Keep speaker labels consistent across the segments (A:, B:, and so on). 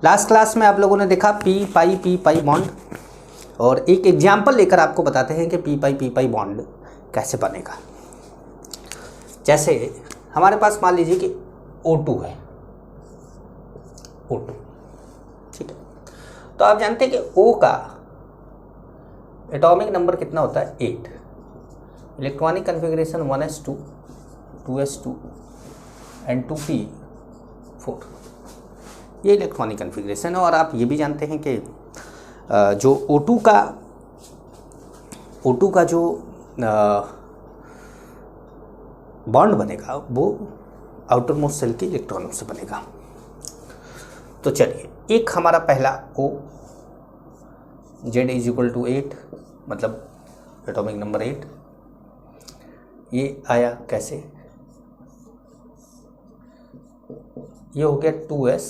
A: Last class में आप लोगों ने देखा पी पाई बॉन्ड, और एक एग्जाम्पल लेकर आपको बताते हैं कि पी पाई बॉन्ड कैसे बनेगा। जैसे हमारे पास मान लीजिए कि O2 है, O2, ठीक है। तो आप जानते हैं कि O का एटॉमिक नंबर कितना होता है? 8। Electronic configuration 1s2, 2s2 and 2p4, ये इलेक्ट्रॉनिक कन्फिग्रेशन है। और आप ये भी जानते हैं कि जो O2 का जो बॉन्ड बनेगा वो आउटर मोस्ट सेल के इलेक्ट्रॉनों से बनेगा। तो चलिए, एक हमारा पहला O, Z = 8, मतलब एटॉमिक नंबर 8, ये आया कैसे? ये हो गया 2s,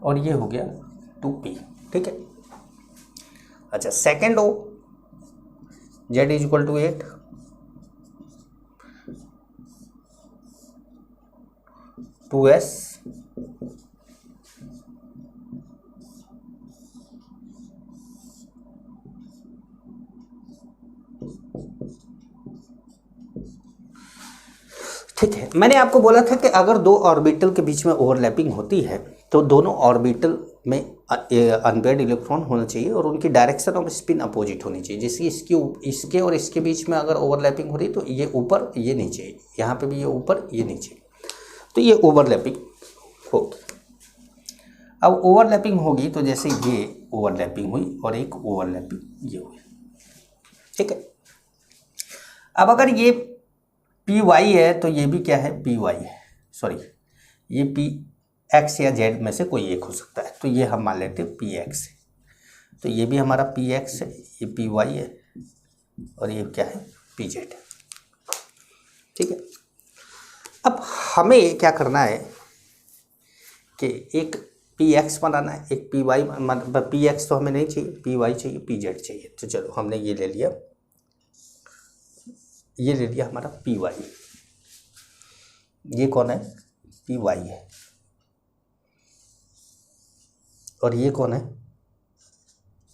A: और ये हो गया 2p, ठीक है। अच्छा, सेकेंड O, Z = 8, 2s, ठीक है। मैंने आपको बोला था कि अगर दो ऑर्बिटल के बीच में ओवरलैपिंग होती है तो दोनों ऑर्बिटल में अनपेयर्ड इलेक्ट्रॉन होना चाहिए और उनकी डायरेक्शन ऑफ स्पिन अपोजिट होनी चाहिए। जैसे इसके और इसके बीच में अगर ओवरलैपिंग हो रही तो ये ऊपर ये नीचे, यहाँ पे भी ये ऊपर ये नीचे, तो ये ओवरलैपिंग होगी। अब ओवरलैपिंग होगी तो जैसे ये ओवरलैपिंग हुई और एक ओवरलैपिंग ये हुई, ठीक है। अब अगर ये py है तो ये भी क्या है? py है, सॉरी, ये px या z में से कोई एक हो सकता है, तो ये हम मान लेते हैं px है। तो ये भी हमारा px है, ये py है, और ये क्या है? pz है, ठीक है। अब हमें क्या करना है कि एक px बनाना है, एक py, मतलब px तो हमें नहीं चाहिए, py चाहिए, pz चाहिए। तो चलो, हमने ये ले लिया, ये ले लिया हमारा py। ये कौन है? py है। और ये कौन है?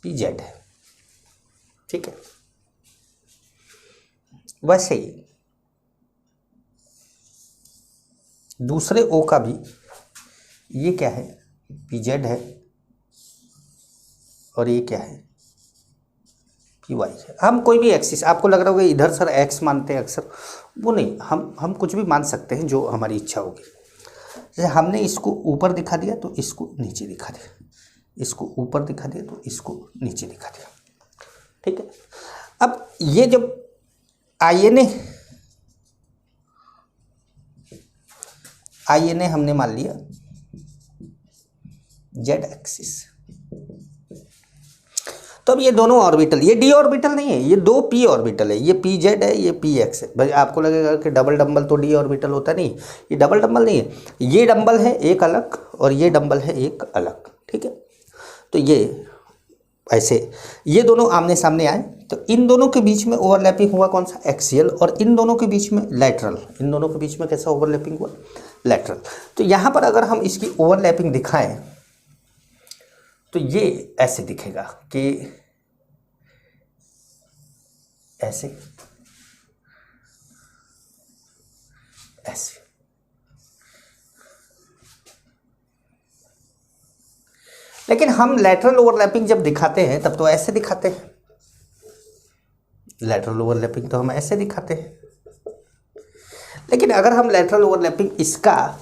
A: pz है, ठीक है। वैसे ही दूसरे O का भी ये क्या है? pz है, और ये क्या है? py है। हम कोई भी एक्सिस, आपको लग रहा होगा इधर सर x मानते हैं अक्सर, वो नहीं, हम कुछ भी मान सकते हैं जो हमारी इच्छा होगी। जैसे हमने इसको ऊपर दिखा दिया तो इसको नीचे दिखा दिया, इसको ऊपर दिखा दिया तो इसको नीचे दिखा दिया, ठीक है। अब ये जब INA हमने मान लिया z एक्सिस, तो अब ये दोनों ऑर्बिटल, ये d ऑर्बिटल नहीं है, ये दो p ऑर्बिटल है, ये pz है, ये px है। भाई आपको लगेगा कि डबल डंबल तो d ऑर्बिटल होता नहीं, ये डबल डंबल नहीं है, ये डंबल है एक अलग और ये डंबल है एक अलग, ठीक है। तो ये ऐसे ये दोनों आमने सामने आए तो इन दोनों के बीच में ओवरलैपिंग हुआ कौन सा? एक्सियल। और इन दोनों के बीच में लैटरल। इन दोनों के बीच में कैसा ओवरलैपिंग हुआ? लैटरल। तो यहाँ पर अगर हम इसकी ओवरलैपिंग दिखाएं तो ये ऐसे दिखेगा कि ऐसे ऐसे, लेकिन हम लैटरल ओवरलैपिंग जब दिखाते हैं तब तो ऐसे दिखाते हैं। लैटरल ओवरलैपिंग तो हम ऐसे दिखाते हैं, लेकिन अगर हम लैटरल ओवरलैपिंग इसका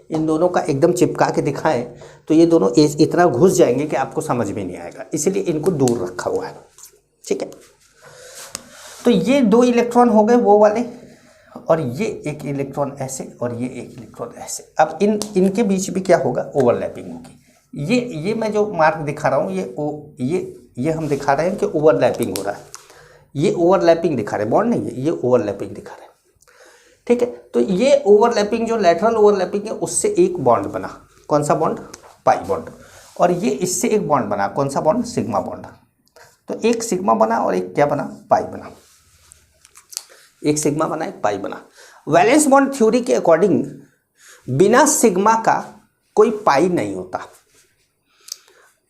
A: इन दोनों का एकदम चिपका के दिखाएं तो ये दोनों इतना घुस जाएंगे कि आपको समझ में नहीं आएगा, इसलिए इनको दूर रखा हुआ है, ठीक है। तो ये दो इलेक्ट्रॉन हो गए वो वाले, और ये एक इलेक्ट्रॉन ऐसे और ये एक इलेक्ट्रॉन ऐसे। अब इनके बीच भी क्या होगा? ओवरलैपिंग होगी। ये मैं जो मार्क दिखा रहा हूँ ये हम दिखा रहे हैं कि ओवरलैपिंग हो रहा है, ये ओवरलैपिंग दिखा रहे हैं, बॉन्ड नहीं है, ये ओवरलैपिंग दिखा रहे हैं, ठीक है। तो ये ओवरलैपिंग जो लैटरल ओवरलैपिंग है उससे एक बॉन्ड बना, कौन सा बॉन्ड? Pi bond. और ये इससे एक बॉन्ड बना, कौन सा बॉन्ड? Sigma bond. तो एक सिग्मा बना और एक क्या बना? पाई बना, एक सिग्मा बना एक पाई बना। वैलेंस बॉन्ड थ्योरी के अकॉर्डिंग बिना सिग्मा का कोई पाई नहीं होता।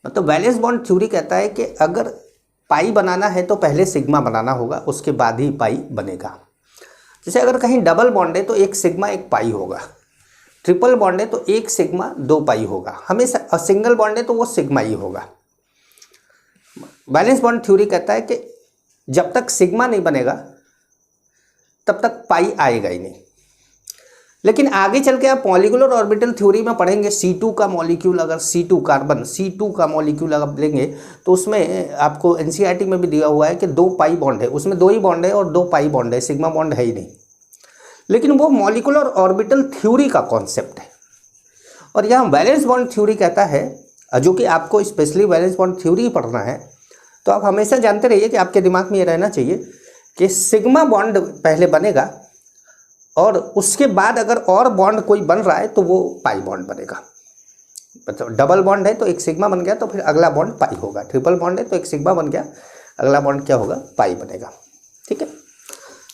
A: मतलब वैलेंस बॉन्ड थ्योरी कहता है कि अगर पाई बनाना है तो पहले सिग्मा बनाना होगा, उसके बाद ही पाई बनेगा। जैसे अगर कहीं डबल बॉन्ड है तो एक सिग्मा एक पाई होगा, ट्रिपल बॉन्ड है तो एक सिग्मा दो पाई होगा, हमेशा सिंगल बॉन्ड है तो वो सिग्मा ही होगा। वैलेंस बॉन्ड थ्योरी कहता है कि जब तक सिग्मा नहीं बनेगा तब तक पाई आएगा ही नहीं। लेकिन आगे चल के आप मॉलिक्यूलर ऑर्बिटल थ्योरी में पढ़ेंगे, C2 का मॉलिक्यूल, अगर C2 कार्बन C2 का मॉलिक्यूल अगर लेंगे तो उसमें आपको NCERT में भी दिया हुआ है कि दो पाई बॉन्ड है, उसमें दो ही बॉन्ड है और दो पाई बॉन्ड है, सिग्मा बॉन्ड है ही नहीं। लेकिन वो मॉलिक्यूलर ऑर्बिटल थ्योरी का कॉन्सेप्ट है। और यहाँ वैलेंस बॉन्ड थ्योरी कहता है, जो कि आपको स्पेशली वैलेंस बॉन्ड थ्योरी पढ़ना है, तो आप हमेशा जानते रहिए कि आपके दिमाग में ये रहना चाहिए कि सिग्मा बॉन्ड पहले बनेगा और उसके बाद अगर और बॉन्ड कोई बन रहा है तो वो पाई बॉन्ड बनेगा। मतलब डबल बॉन्ड है तो एक सिग्मा बन गया तो फिर अगला बॉन्ड पाई होगा, ट्रिपल बॉन्ड है तो एक सिग्मा बन गया, अगला बॉन्ड क्या होगा, पाई बनेगा। ठीक है,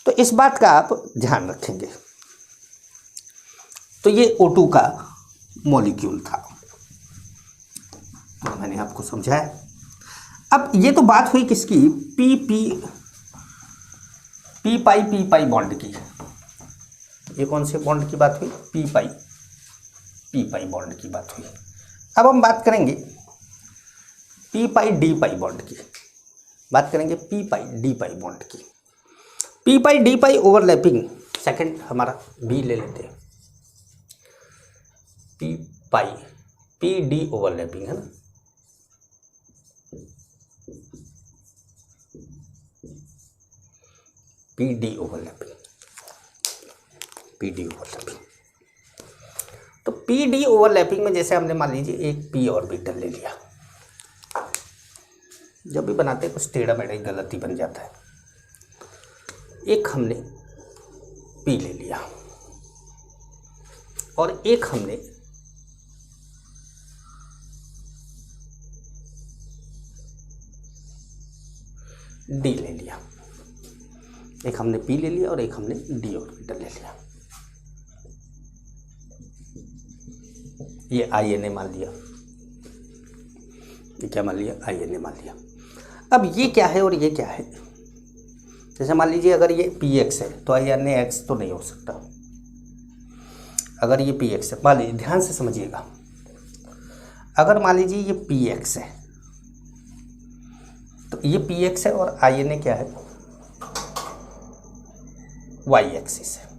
A: तो इस बात का आप ध्यान रखेंगे। तो ये O2 का मॉलिक्यूल था, मैंने आपको समझाया। अब ये तो बात हुई किसकी, पी पाई बॉन्ड की। ये कौन से बॉन्ड की बात हुई, पी पाई बॉन्ड की बात हुई। अब हम बात करेंगे P pi D pi bond की, बात करेंगे P pi D pi bond की। पी पाई डी पाई ओवरलैपिंग, सेकंड हमारा बी ले लेते हैं, पी पाई पी डी ओवरलैपिंग है ना, पी डी ओवरलैपिंग। तो पी डी ओवरलैपिंग में जैसे हमने मान लीजिए एक पी ऑर्बिटल ले लिया, जब भी बनाते हैं कुछ टेढ़ा मेढ़ा गलती बन जाता है। एक हमने पी ले लिया और एक हमने डी ले लिया, एक हमने पी ले लिया और एक हमने डी ऑर्बिटल ले लिया। ये INA मान लिया, ये क्या मान लिया, INA मान लिया। अब ये क्या है और ये क्या है, जैसे मान लीजिए अगर ये PX है तो INAX तो नहीं हो सकता। अगर ये PX है, मान लीजिए ध्यान से समझिएगा, अगर मान लीजिए ये PX है तो ये PX है और INA क्या है, Y एक्सिस है।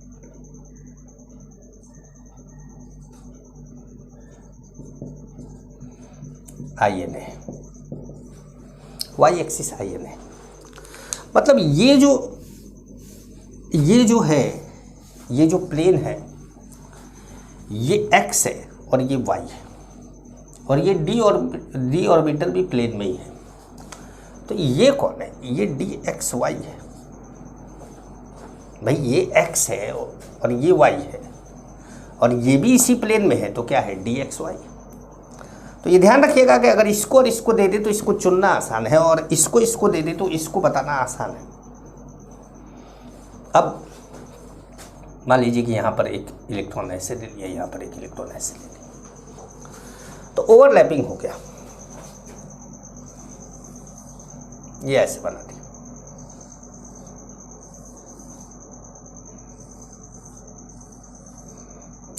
A: INA Y एक्सिस INA, मतलब ये जो है, ये जो प्लेन है ये X है और ये Y है, और ये डी ऑर्बिटल भी प्लेन में ही है। तो ये कौन है, ये DXY है भाई, ये X है और ये Y है और ये भी इसी प्लेन में है, तो क्या है, DXY। तो ये ध्यान रखिएगा कि अगर इसको और इसको दे दे तो इसको चुनना आसान है, और इसको दे दे तो इसको बताना आसान है। अब मान लीजिए कि यहाँ पर एक इलेक्ट्रॉन ऐसे ले लिया, यहाँ पर एक इलेक्ट्रॉन ऐसे ले लिया, तो ओवरलैपिंग हो गया, ये ऐसे बना दिया।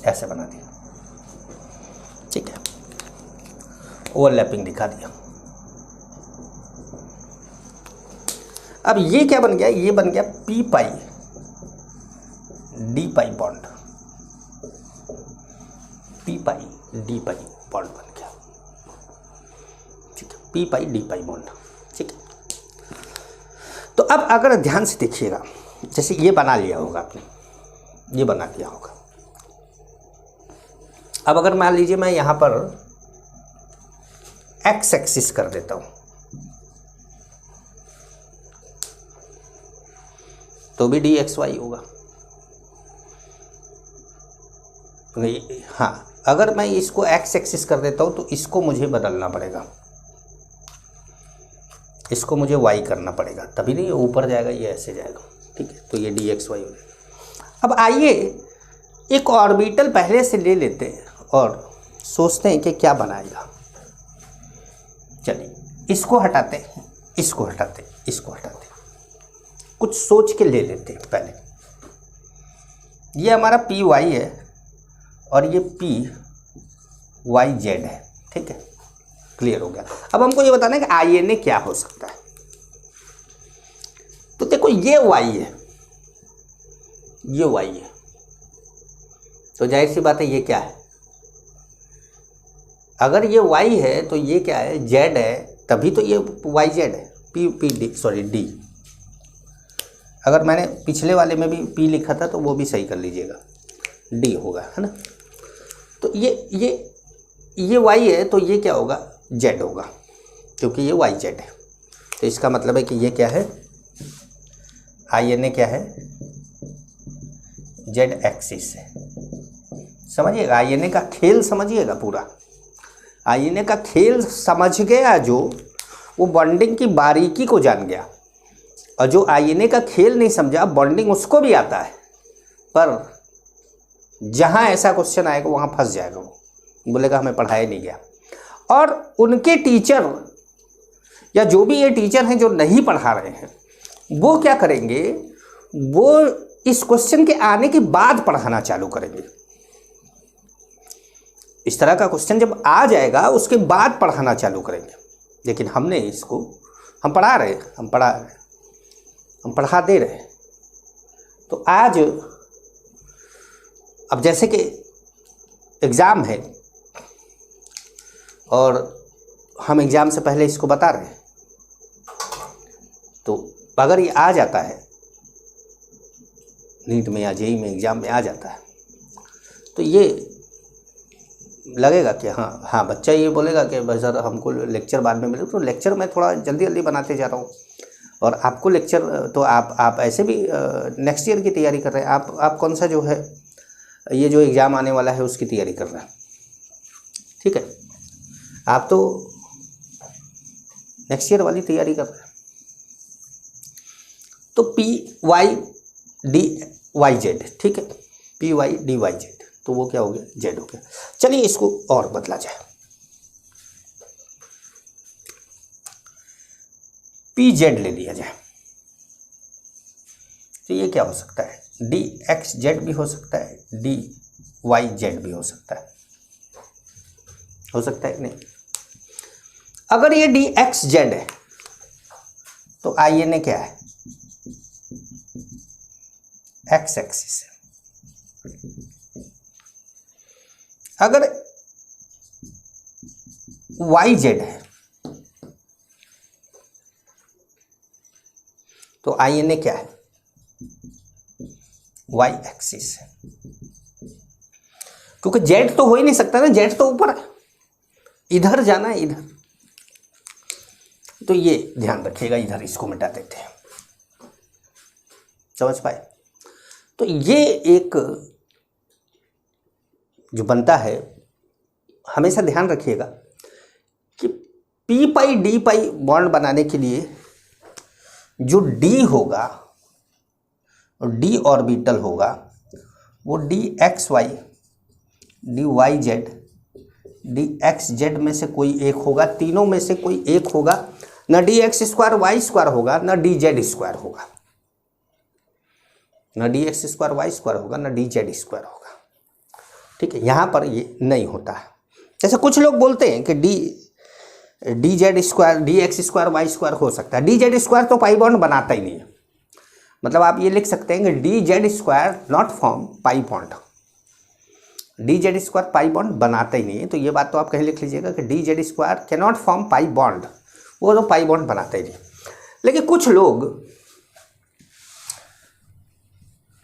A: ऐसे बना दिया, ठीक है, ओवरलैपिंग दिखा दिया। अब ये क्या बन गया, ये बन गया P pi D pi bond, P pi D pi bond बन गया, ठीक है, P pi D pi bond, ठीक है। तो अब अगर ध्यान से देखिएगा, जैसे ये बना लिया होगा आपने, ये बना लिया होगा। अब अगर मान लीजिए मैं यहां पर एक्स एक्सिस कर देता हूं तो भी DXY होगा। हाँ, अगर मैं इसको एक्स एक्सिस कर देता हूं तो इसको मुझे बदलना पड़ेगा, इसको मुझे Y करना पड़ेगा, तभी नहीं ये ऊपर जाएगा, ये ऐसे जाएगा। ठीक है, तो ये डी एक्स वाई हो गया। अब आइए एक ऑर्बिटल पहले से ले लेते हैं और सोचते हैं कि क्या बनाएगा। चलिए इसको हटाते हैं, इसको हटाते हैं, इसको हटाते हैं, कुछ सोच के ले लेते हैं पहले। ये हमारा पी वाई है और ये पी वाई जेड है, ठीक है, क्लियर हो गया। अब हमको ये बताना है कि आई एन ए क्या हो सकता है। तो देखो ये वाई है, ये वाई है, तो जाहिर सी बात है ये क्या है। अगर ये वाई है तो ये क्या है, जेड है, तभी तो ये वाई जेड है, P P D sorry D. अगर मैंने पिछले वाले में भी पी लिखा था तो वो भी सही कर लीजिएगा, डी होगा, है ना। तो ये वाई है तो ये क्या होगा, जेड होगा, क्योंकि ये वाई जेड है। तो इसका मतलब है कि ये क्या है, आई एन ए क्या है, जेड एक्सिस है। समझिएगा आई एन ए का खेल, समझिएगा पूरा। आई एन ए का खेल समझ गया जो, वो बॉन्डिंग की बारीकी को जान गया। और जो आई एन ए का खेल नहीं समझा, बॉन्डिंग उसको भी आता है, पर जहाँ ऐसा क्वेश्चन आएगा वहाँ फंस जाएगा, वो बोलेगा हमें पढ़ाया नहीं गया। और उनके टीचर या जो भी ये टीचर हैं जो नहीं पढ़ा रहे हैं, वो क्या करेंगे, वो इस क्वेश्चन के आने के बाद पढ़ाना चालू करेंगे। इस तरह का क्वेश्चन जब आ जाएगा उसके बाद पढ़ाना चालू करेंगे। लेकिन हमने इसको, हम पढ़ा रहे, हम पढ़ा दे रहे। तो आज अब जैसे कि एग्ज़ाम है और हम एग्ज़ाम से पहले इसको बता रहे हैं, तो अगर ये आ जाता है नीट में या जेई में एग्ज़ाम में आ जाता है, तो ये लगेगा कि हाँ बच्चा ये बोलेगा कि भाई सर हमको लेक्चर बाद में मिले। तो लेक्चर मैं थोड़ा जल्दी जल्दी बनाते जा रहा हूँ, और आपको लेक्चर तो आप ऐसे भी नेक्स्ट ईयर की तैयारी कर रहे हैं। आप कौन सा जो है ये जो एग्ज़ाम आने वाला है उसकी तैयारी कर रहे हैं, ठीक है, आप तो नेक्स्ट ईयर वाली तैयारी कर रहे हैं। तो p y D Y z, ठीक है, p y D Y z, तो वो क्या हो गया, जेड हो गया। चलिए इसको और बदला जाए, पी जेड ले लिया जाए। तो ये क्या हो सकता है, डी एक्स जेड भी हो सकता है, डी वाई जेड भी हो सकता है कि नहीं। अगर ये डी एक्स जेड है तो आई एन ए क्या है, एक्स एक्सिस है। अगर वाई जेड है तो आई एन ए क्या है, वाई एक्सिस है। क्योंकि जेड तो हो ही नहीं सकता ना, जेड तो ऊपर है, इधर जाना है, इधर। तो ये ध्यान रखिएगा, इधर इसको मिटा देते हैं, समझ पाए। तो ये एक जो बनता है, हमेशा ध्यान रखिएगा कि P pi D pi bond बनाने के लिए जो डी होगा और डी ऑर्बिटल होगा वो d x Y, D Y Z, D x z में से कोई एक होगा, तीनों में से कोई एक होगा। ना d x square Y square होगा, ना डी जेड स्क्वायर होगा, ना d x square Y square होगा, ना डी जेड स्क्वायर होगा, ठीक है। यहाँ पर ये नहीं होता है। जैसे कुछ लोग बोलते हैं कि d z square, d x square Y square हो सकता है। डी जेड स्क्वायर तो पाई बॉन्ड बनाता ही नहीं है। मतलब आप ये लिख सकते हैं कि d z square not form pi bond, D z square pi bond बनाता ही नहीं है। तो ये बात तो आप कहीं लिख लीजिएगा कि d z square can not form pi bond, वो तो पाई बॉन्ड बनाता ही नहीं। लेकिन कुछ लोग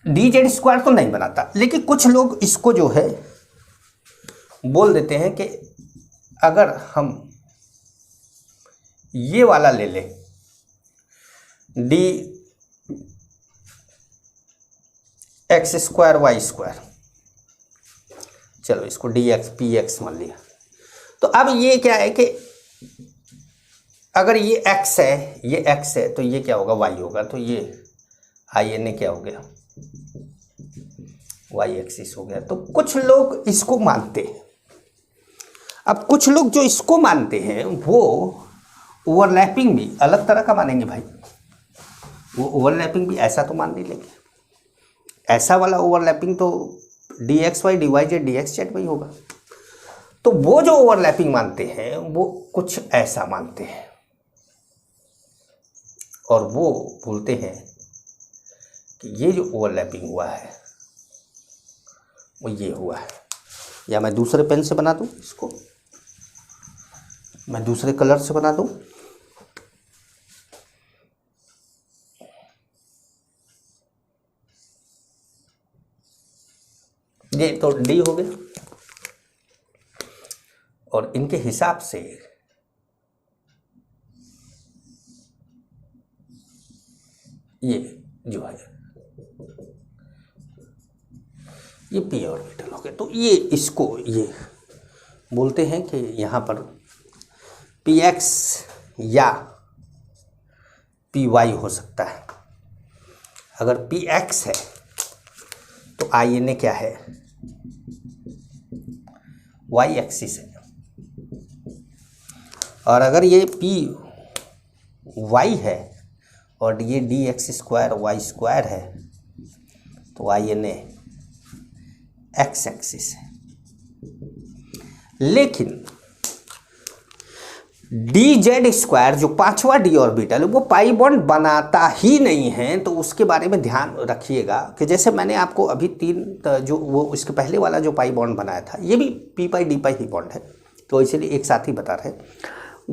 A: डी जेड स्क्वायर तो नहीं बनाता, लेकिन कुछ लोग इसको जो है बोल देते हैं कि अगर हम ये वाला ले लें, d x square Y square, चलो इसको डी एक्स पी एक्स मान लिया। तो अब ये क्या है कि अगर ये x है, ये x है, तो ये क्या होगा, y होगा। तो ये आई एन ए क्या हो गया, वाई एक्सिस हो गया। तो कुछ लोग इसको मानते हैं। अब कुछ लोग जो इसको मानते हैं वो ओवरलैपिंग भी अलग तरह का मानेंगे भाई। वो ओवरलैपिंग भी ऐसा तो मान नहीं लेंगे, ऐसा वाला ओवरलैपिंग तो d x Y D Y Z D x z में ही होगा। तो वो जो ओवरलैपिंग मानते हैं वो कुछ ऐसा मानते हैं, और वो बोलते हैं कि ये जो ओवरलैपिंग हुआ है वो ये हुआ है। या मैं दूसरे पेन से बना दूं इसको, मैं दूसरे कलर से बना दूं। ये तो डी हो गया, और इनके हिसाब से ये जो है ये पी ऑर्बिटल हो गया। तो ये इसको ये बोलते हैं कि यहाँ पर पी एक्स या पी वाई हो सकता है। अगर पी एक्स है तो आई एन ए क्या है, वाई एक्सिस है। और अगर ये पी वाई है और ये d x square Y square है तो I N A x axis है। लेकिन डी जेड स्क्वायर जो पांचवा डी ऑर्बिटल है वो पाई बॉन्ड बनाता ही नहीं है। तो उसके बारे में ध्यान रखिएगा कि जैसे मैंने आपको अभी तीन जो वो इसके पहले वाला जो पाई बॉन्ड बनाया था ये भी पी पाई डी पाई ही बॉन्ड है, तो इसलिए एक साथ ही बता रहे हैं।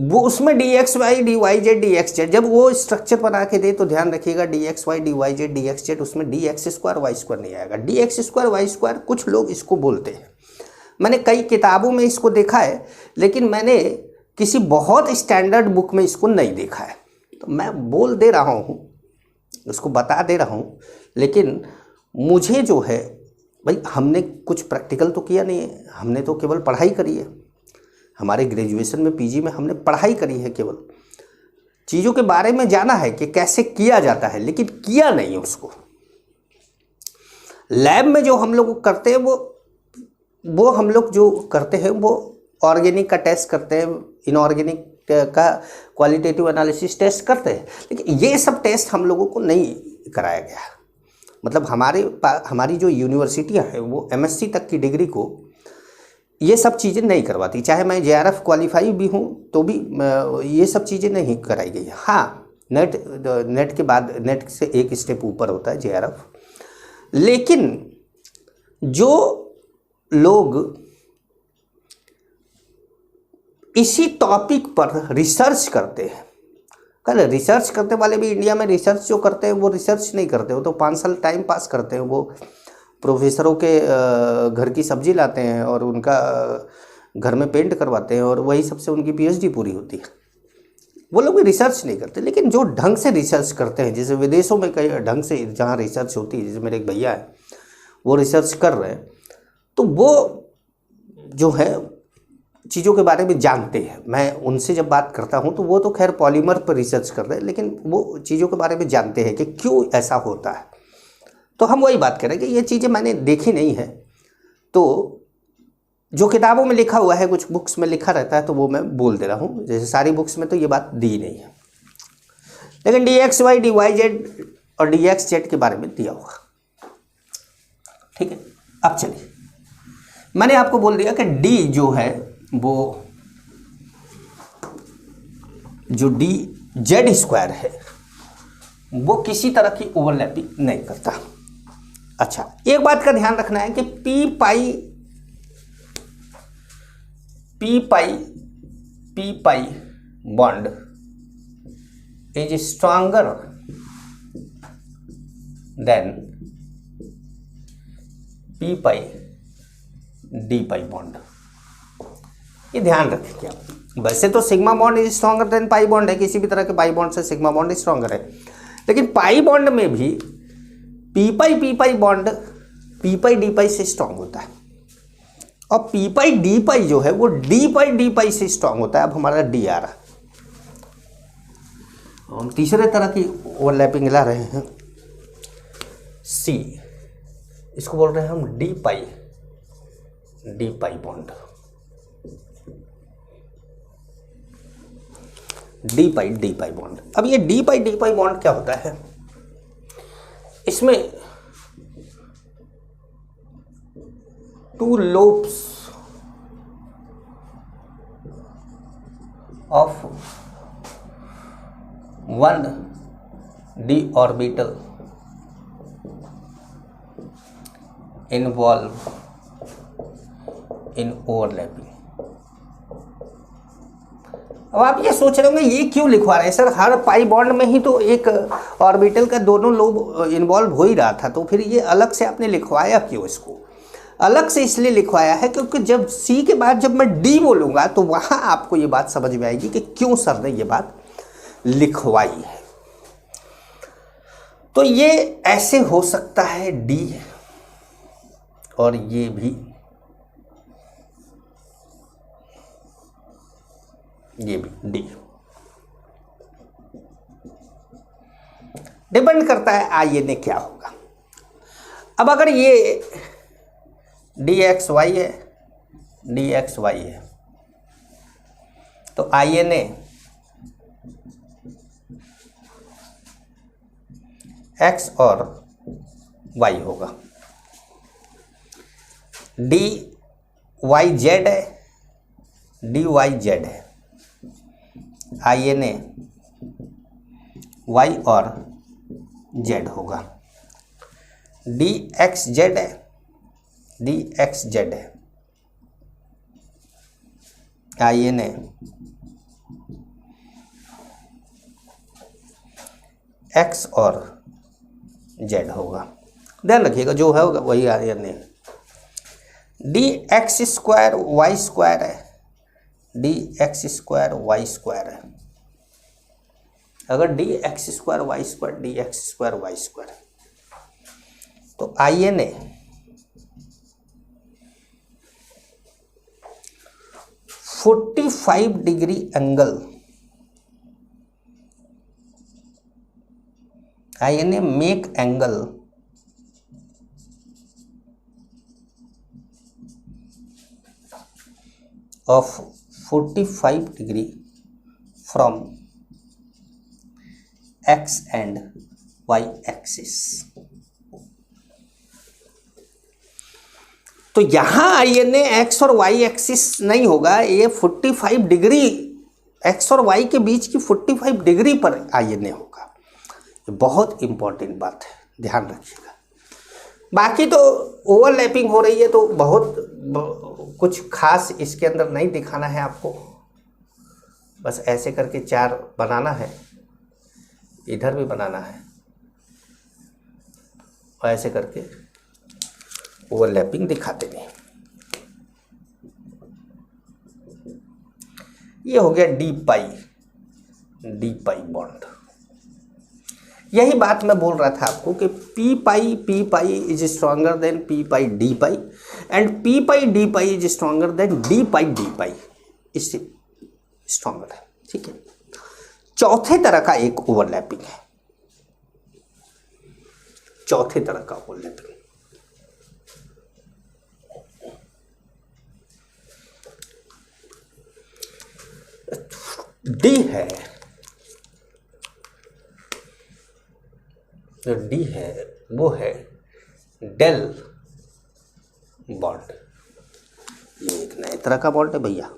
A: वो उसमें D x Y D Y Z D x Z जब वो स्ट्रक्चर बना के दे तो ध्यान रखिएगा D x Y D Y Z D x Z उसमें D x square Y square नहीं आएगा। D x square Y square कुछ लोग इसको बोलते हैं, मैंने कई किताबों में इसको देखा है, लेकिन मैंने किसी बहुत स्टैंडर्ड बुक में इसको नहीं देखा है। तो मैं बोल दे रहा हूँ, उसको बता दे रहा हूँ, लेकिन मुझे जो है भाई हमने कुछ प्रैक्टिकल तो किया नहीं है, हमने तो केवल पढ़ाई करी है। हमारे ग्रेजुएशन में पीजी में हमने पढ़ाई करी है, केवल चीज़ों के बारे में जाना है कि कैसे किया जाता है, लेकिन किया नहीं उसको। लैब में जो हम लोग करते हैं वो हम लोग जो करते हैं वो ऑर्गेनिक का टेस्ट करते हैं, इनऑर्गेनिक का क्वालिटेटिव एनालिसिस टेस्ट करते हैं, लेकिन ये सब टेस्ट हम लोगों को नहीं कराया गया। मतलब हमारी जो यूनिवर्सिटियां हैं वो एमएससी तक की डिग्री को ये सब चीज़ें नहीं करवाती। चाहे मैं जेआरएफ क्वालिफाई भी हूँ तो भी ये सब चीज़ें नहीं कराई गई। हाँ, नेट के बाद नेट से एक स्टेप ऊपर होता है जेआरएफ। लेकिन जो लोग इसी टॉपिक पर रिसर्च करते हैं, कल रिसर्च करते वाले भी इंडिया में रिसर्च जो करते हैं वो रिसर्च नहीं करते, वो तो 5 साल टाइम पास करते हैं। वो प्रोफेसरों के घर की सब्जी लाते हैं और उनका घर में पेंट करवाते हैं और वही सबसे उनकी पीएचडी पूरी होती है। वो लोग भी रिसर्च नहीं करते। लेकिन जो ढंग से रिसर्च करते हैं, जैसे विदेशों में कई ढंग से जहाँ रिसर्च होती है, जैसे मेरे एक भैया है वो रिसर्च कर रहे हैं, तो वो जो है चीज़ों के बारे में जानते हैं। मैं उनसे जब बात करता हूं तो वो तो खैर पॉलीमर पर रिसर्च कर रहे हैं, लेकिन वो चीज़ों के बारे में जानते हैं कि क्यों ऐसा होता है। तो हम वही बात करें कि ये चीज़ें मैंने देखी नहीं है, तो जो किताबों में लिखा हुआ है, कुछ बुक्स में लिखा रहता है तो वो मैं बोल दे रहा हूँ। जैसे सारी बुक्स में तो ये बात दी नहीं है, लेकिन d x Y D Y z और डी एक्स जेड के बारे में दिया हुआ। ठीक है, अब चलिए, मैंने आपको बोल दिया कि डी जो है वो जो डी जेड स्क्वायर है वो किसी तरह की ओवरलैपिंग नहीं करता। अच्छा, एक बात का ध्यान रखना है कि P pi bond is stronger than P pi D pi bond. ये ध्यान रखिए। वैसे तो sigma bond is stronger than pi bond है, किसी भी तरह के पाई बॉन्ड से सिग्मा बॉन्ड स्ट्रॉन्गर है, लेकिन पाई बॉन्ड में भी P pi bond P pi D पाई से स्ट्रॉन्ग होता है, और पी पाई डी पाई जो है वो डी पाई से स्ट्रॉन्ग होता है। अब हमारा डी आ रहा है, हम तीसरे तरह की ओवरलैपिंग ला रहे हैं। सी, इसको बोल रहे हैं हम D pi bond, D pi bond. अब ये डी पाई बॉन्ड क्या होता है, इसमें two lobes of one D orbital involve in overlapping. अब आप ये सोच रहे होंगे ये क्यों लिखवा रहे हैं सर, हर पाई बॉन्ड में ही तो एक ऑर्बिटल का दोनों लोब इन्वॉल्व हो ही रहा था, तो फिर ये अलग से आपने लिखवाया क्यों? इसको अलग से इसलिए लिखवाया है क्योंकि जब सी के बाद जब मैं डी बोलूँगा तो वहाँ आपको ये बात समझ में आएगी कि क्यों सर ने ये बात लिखवाई है। तो ये ऐसे हो सकता है डी, और ये भी डी। डिपेंड करता है आईएनए क्या होगा। अब अगर ये DXY है, DXY है, तो आईएनए X और Y होगा। DYZ है, DYZ है, आईएनए Y और Z होगा। DXZ है, DXZ है, आईएनए X और Z होगा। ध्यान रखिएगा जो है होगा वही आईएनए। DX² Y² है, DX² Y² है। अगर DX² Y² DX² Y² है तो INA 45 degree angle, INA make angle of 45 degree from X and Y axis। तो यहां आईएनए X और Y एक्सिस नहीं होगा, ये 45 डिग्री X और Y के बीच की 45 डिग्री पर आईएनए होगा। ये बहुत इंपॉर्टेंट बात है, ध्यान रखिएगा। बाकी तो ओवरलैपिंग हो रही है तो बहुत कुछ खास इसके अंदर नहीं दिखाना है आपको, बस ऐसे करके 4 बनाना है, इधर भी बनाना है और ऐसे करके ओवरलैपिंग दिखाते हैं। ये हो गया डी पाई बॉन्ड। यही बात मैं बोल रहा था आपको कि P pi is stronger than P pi D pi and P pi D pi is stronger than D pi इससे स्ट्रॉन्गर है। ठीक है, चौथे तरह का एक ओवरलैपिंग है, चौथे तरह का ओवरलैपिंग। डी है, जो डी है वो है डेल बॉन्ड। ये एक नए तरह का बॉन्ड है भैया।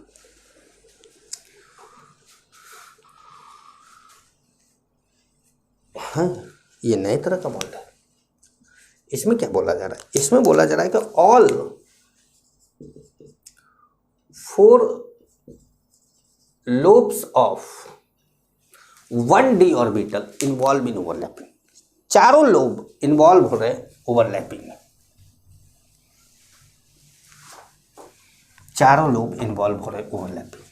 A: हाँ, ये नए तरह का बॉन्ड है। इसमें क्या बोला जा रहा है? इसमें बोला जा रहा है कि all 4 lobes of 1d orbital involve in overlapping. चारों लोब इन्वॉल्व हो रहे ओवरलैपिंग में, चारों लोब इन्वॉल्व हो रहे ओवरलैपिंग।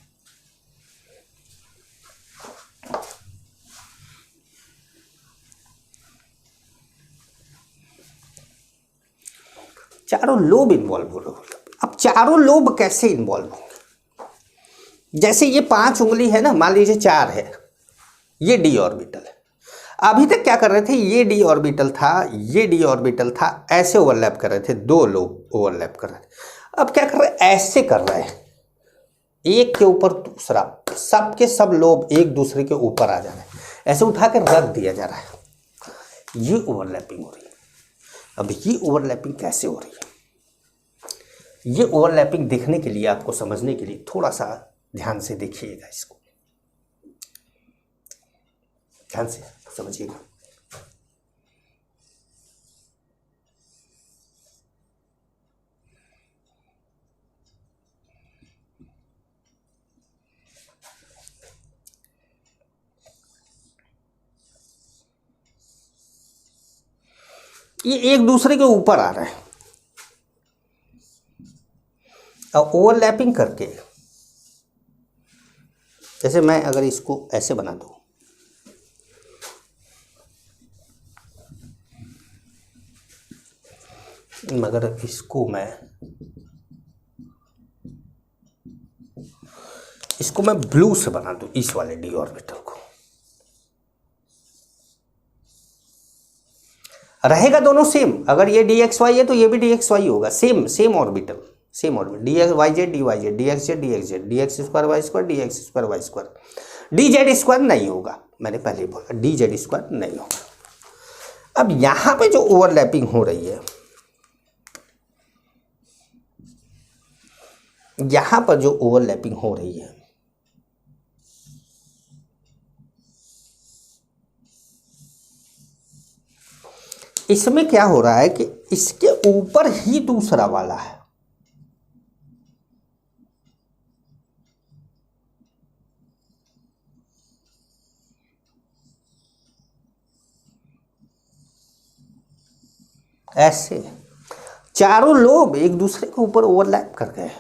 A: चारों लोब इन्वॉल्व हो रहे। अब चारों लोब कैसे इन्वॉल्व होंगे? जैसे ये 5 उंगली है ना, मान लीजिए 4 है, ये डी ऑर्बिटल है। अभी तक क्या कर रहे थे, ये डी ऑर्बिटल था, ये डी ऑर्बिटल था, ऐसे ओवरलैप कर रहे थे, दो लोब ओवरलैप कर रहे थे। अब क्या कर रहे हैं, ऐसे कर रहे हैं, एक के ऊपर दूसरा, सबके सब लोब एक दूसरे के ऊपर आ जा रहे हैं, ऐसे उठा कर रख दिया जा रहा है, ये ओवरलैपिंग हो रही है। अब ये ओवरलैपिंग कैसे हो रही है, ये ओवरलैपिंग देखने के लिए, आपको समझने के लिए थोड़ा सा ध्यान से देखिएगा, इसको ध्यान से समझिएगा। ये एक दूसरे के ऊपर आ रहा है, और ओवरलैपिंग करके, जैसे मैं अगर इसको ऐसे बना दूं, मगर इसको मैं ब्लू से बना दूं, इस वाले डी ऑर्बिटल को, रहेगा दोनों सेम। अगर ये डी एक्स वाई है तो ये भी डी एक्स वाई होगा, same orbital, d x y Z, D x z, D x square Y square, d x square Y square, d z square नहीं होगा, मैंने पहले ही बोला डी जेड स्क्वायर नहीं होगा। अब यहां पे जो ओवरलैपिंग हो रही है, यहां पर जो ओवरलैपिंग हो रही है, इसमें क्या हो रहा है कि इसके ऊपर ही दूसरा वाला है, ऐसे चारों लोब एक दूसरे के ऊपर ओवरलैप कर गए,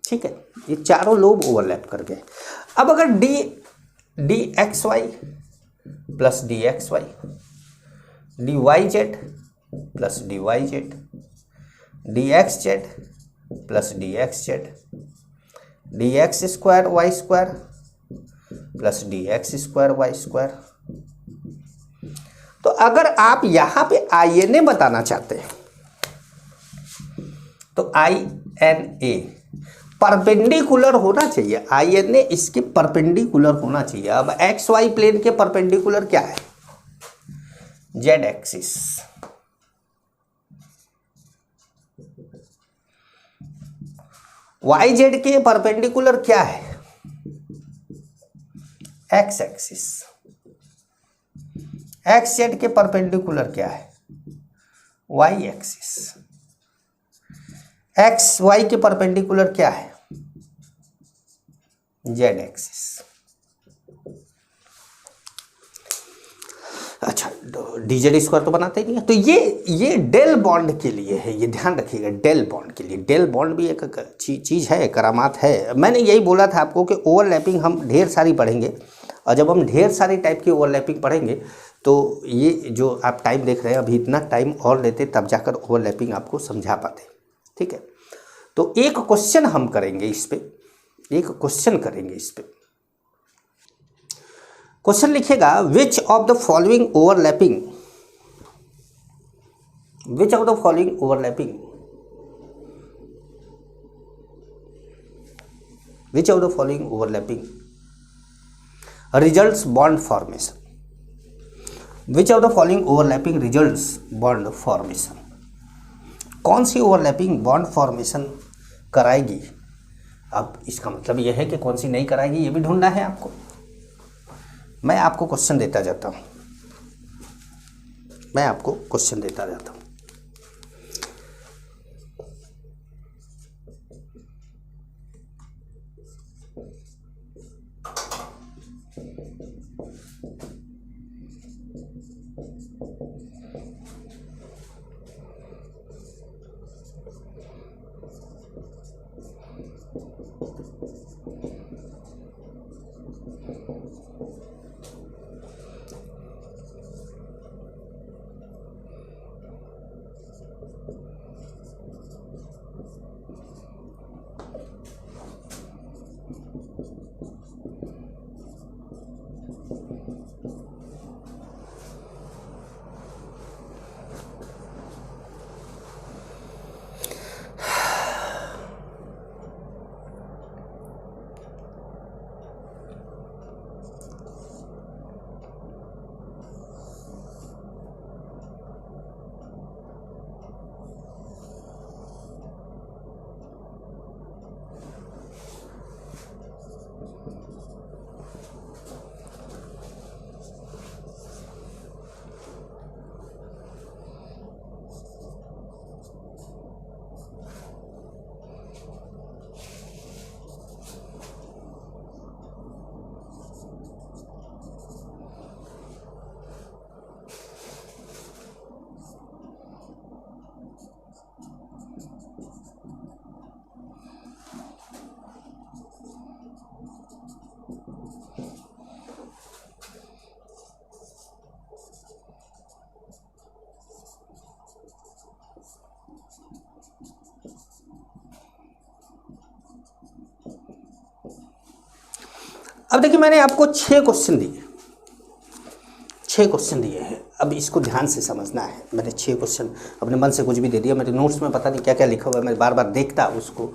A: ठीक है, ये चारों लोब ओवरलैप कर गए। अब अगर d x y plus d x Y, D Y z plus d Y Z, D x z plus d x z, D x square Y square plus d x square Y square. तो अगर आप यहां पे आई N ए बताना चाहते हैं तो I N A perpendicular होना चाहिए, आई एन ए इसके परपेंडिकुलर होना चाहिए। अब एक्स वाई प्लेन के परपेंडिकुलर क्या है, जेड एक्सिस, वाई जेड के परपेंडिकुलर क्या है, एक्स एक्सिस, एक्स जेड के परपेंडिकुलर क्या है, वाई एक्सिस, एक्स वाई के परपेंडिकुलर क्या है, जेड एक्सिस। अच्छा, डी जेड स्क्वायर तो बनाते ही नहीं है, तो ये डेल बॉन्ड के लिए है, ये ध्यान रखिएगा, डेल बॉन्ड के लिए। डेल बॉन्ड भी एक चीज़ है, करामात है। मैंने यही बोला था आपको कि ओवरलैपिंग हम ढेर सारी पढ़ेंगे, और जब हम ढेर सारी टाइप की ओवरलैपिंग पढ़ेंगे तो ये जो आप टाइम देख रहे हैं, अभी इतना टाइम और लेते तब जाकर ओवरलैपिंग आपको समझा पाते, ठीक है। तो एक क्वेश्चन हम करेंगे इस पे, एक क्वेश्चन करेंगे इस पे। क्वेश्चन लिखिएगा, which of the following overlapping, which of the following overlapping, which of the following overlapping results bond formation, which of the following overlapping results bond formation, कौन सी ओवरलैपिंग बॉन्ड फॉर्मेशन कराएगी। अब इसका मतलब यह है कि कौन सी नहीं कराएगी, ये भी ढूंढना है आपको। मैं आपको क्वेश्चन देता जाता हूं, मैं आपको क्वेश्चन देता जाता हूं। अब देखिए मैंने आपको 6 क्वेश्चन दिए, 6 क्वेश्चन दिए हैं। अब इसको ध्यान से समझना है। मैंने 6 क्वेश्चन अपने मन से कुछ भी दे दिया, मेरे नोट्स में पता नहीं क्या क्या लिखा हुआ है, मैं बार बार देखता उसको,